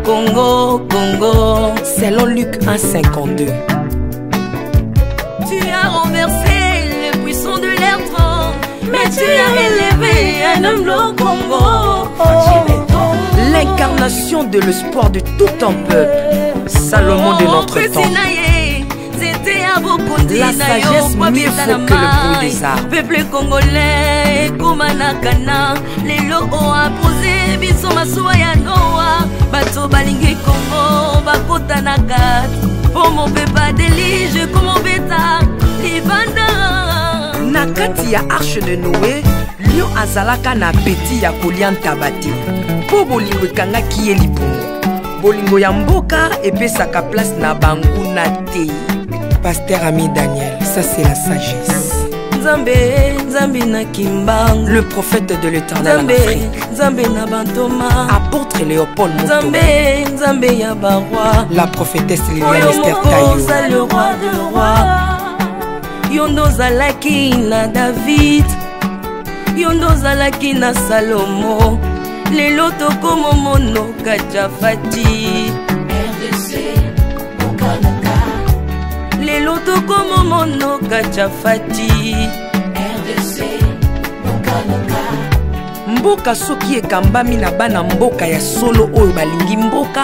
Congo. Selon Luc 1,52. Tu as renversé le puissant de l'air trône, mais tu as élevé un homme au Congo. L'incarnation de l'espoir de tout un peuple. Salomon de notre temps. La sagesse mieux faut que le bruit des arbres. Peuple congolais, Kumanakana, les lots ont apposé, biso masuwa ya Noa, bato balingi Congo, bakota na kat, pour mon peuple délige, comme mon bêta, libanda. Na kati ya arche de Noé, lion azalaka na peti ya kolia ntabate, po bolingo ekangaki ye lipungu. Bolingo ya mboka epesaka place na banguna te. Pasteur Ami Daniel, ça c'est la sagesse. Nzambe, Nzambe na Kimbang, le prophète de l'Éternel en Afrique. Nzambe na Bantoma, apôtre Léopold Moto. Nzambe, Nzambe ya Barwa, la prophétesse Liliane Esther Tayo, le roi de roi. Yondo zalaki na David, Yondo zalaki na Salomo, lelo tokomo mono Kajafati. RDC, Bokanaka, lelo tokomo mono Kajafati. RDC, Bokanaka. Mboka soki ekambami na bana mboka ya solo oyo balingi mboka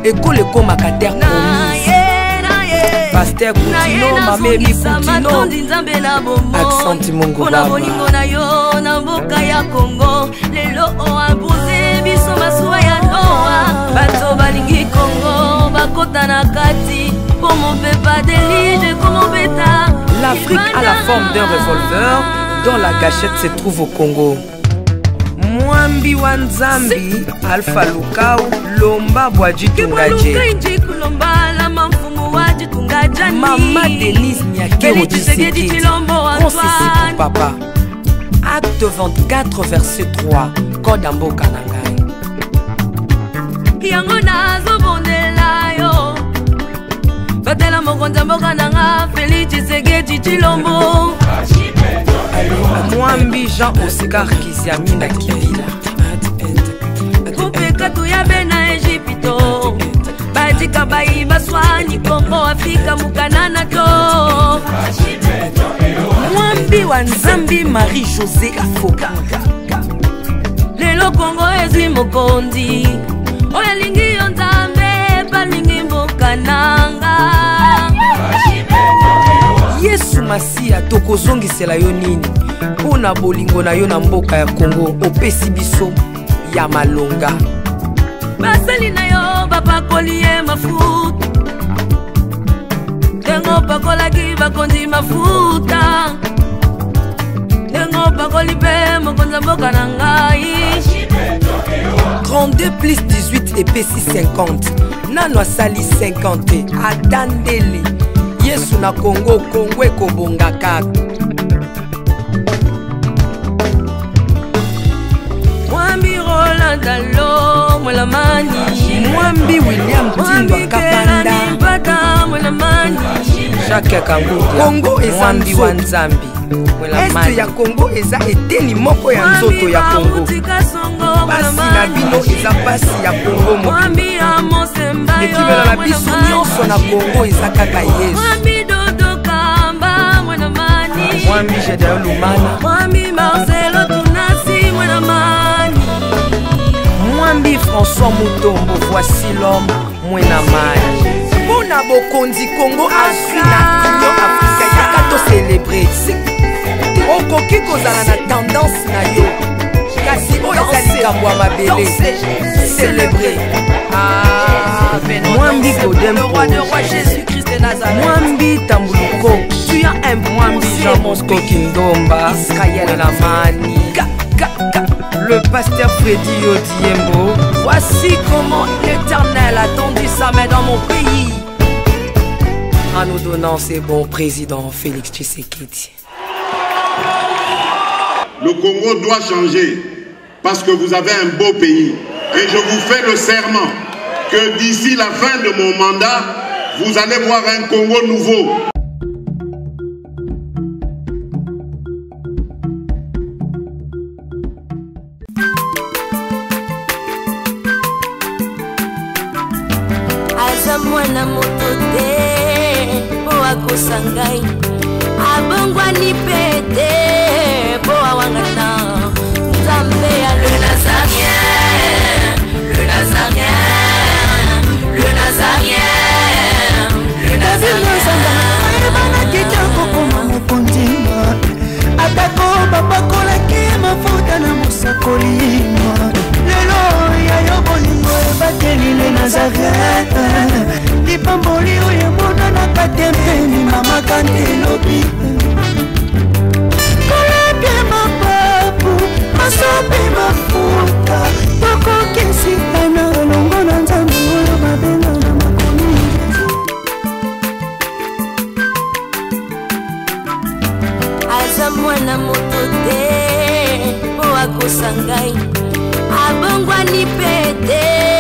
ekole ekomaka terre promise. Pasteur Koutino, Mameri Koutino, Accent Mungu Baba. Bolingo na yo na mboka ya Congo, lelo o abuse biso masuwa ya Noa, bato balingi Congo, bakota na kati, pour mon peuple délige comme mon bêta. L'Afrique a la forme d'un revolver dont la gâchette se trouve au Congo. Mwambi wa Nzambi, Alpha Lukau, Lomba Bwaji Tungaje. Maman Denise Nyakero Tshisekedi, Consissi pour papa. Acte 24, verset 3. Kodambo Kanangai. Yango nazo bondela yo, batela mokonza mboka nanga Félix Tshisekedi Tshilombo. Mwambi Jean Oscar Kiziamina Kibila. Kupeka tuyabe na Egypto, bajika bayi baswani Congo Afrika mukanana to. Mwambi wa Nzambi Marie-José Afoka. Lelo Congo ezwi mokondi, oya lingi yo Nzambe balingi mboka nanga. Yesu Masia tokozongisela yo nini mpona bolingo na yo na mboka ya Congo opesi biso ya malonga basali na yo bapakoli ye mafuta ndengo pakolaki bakonzi mafuta ndengo pakoli mpe mokonzi mboka na ngai 32 plus 18 epesi 50 nano asali 50 atandeli Yesu na Congo Congo ekobonga kaka Mwambi Roland Dalo Mwelamani Mwambi William Tindwa Kapanda Mwelamani Jacques Kangudia Congo eza Mwambi wa Nzambi Este ya Congo eza eteni moko ya nzoto ya Congo Basi na bino eza pasi ya Congo moko Ekimela na biso nyonso na Congo eza kaka Yesu Mwambi Jedeo Lumana Mwambi Marcelo Tunasi Mwelamani Mwambi François Mutombo voici l'homme Mwenamani Mona bokonzi Congo Afrika Union Afrika yaka to célébrer Okoki kozala na tendance na yo kasi oyo ezali likambo ya mabele célébrer Mwambi Godempo Mwambi Tambuluko tu as un Mwambi Jean Bosco Kindomba Israël Lamani le pasteur Freddy Odiembo. Voici comment l'Éternel a tendu sa main dans mon pays en nous donnant ses bons présidents Félix Tshisekedi. Le Congo doit changer parce que vous avez un beau pays et je vous fais le serment que d'ici la fin de mon mandat, vous allez voir un Congo nouveau. Mwana moto te po akosa ngai abongwani pete po awangana Nzambe ya le Nazarien le Nazarien le Nazarien le Nazarien bana kiti akokoma mokondima atako bapakolaki mafuta na mosakolima lelo ya yo bolingo ebateli le Nazarien lipamboli oyo emonanaka tempeni mama kandelobi kolapie mapapu masopi mafuta tokokisitana elongo na Nzambe oyo babenga na makomi aza mwana moto te po akosa ngai abongwani pete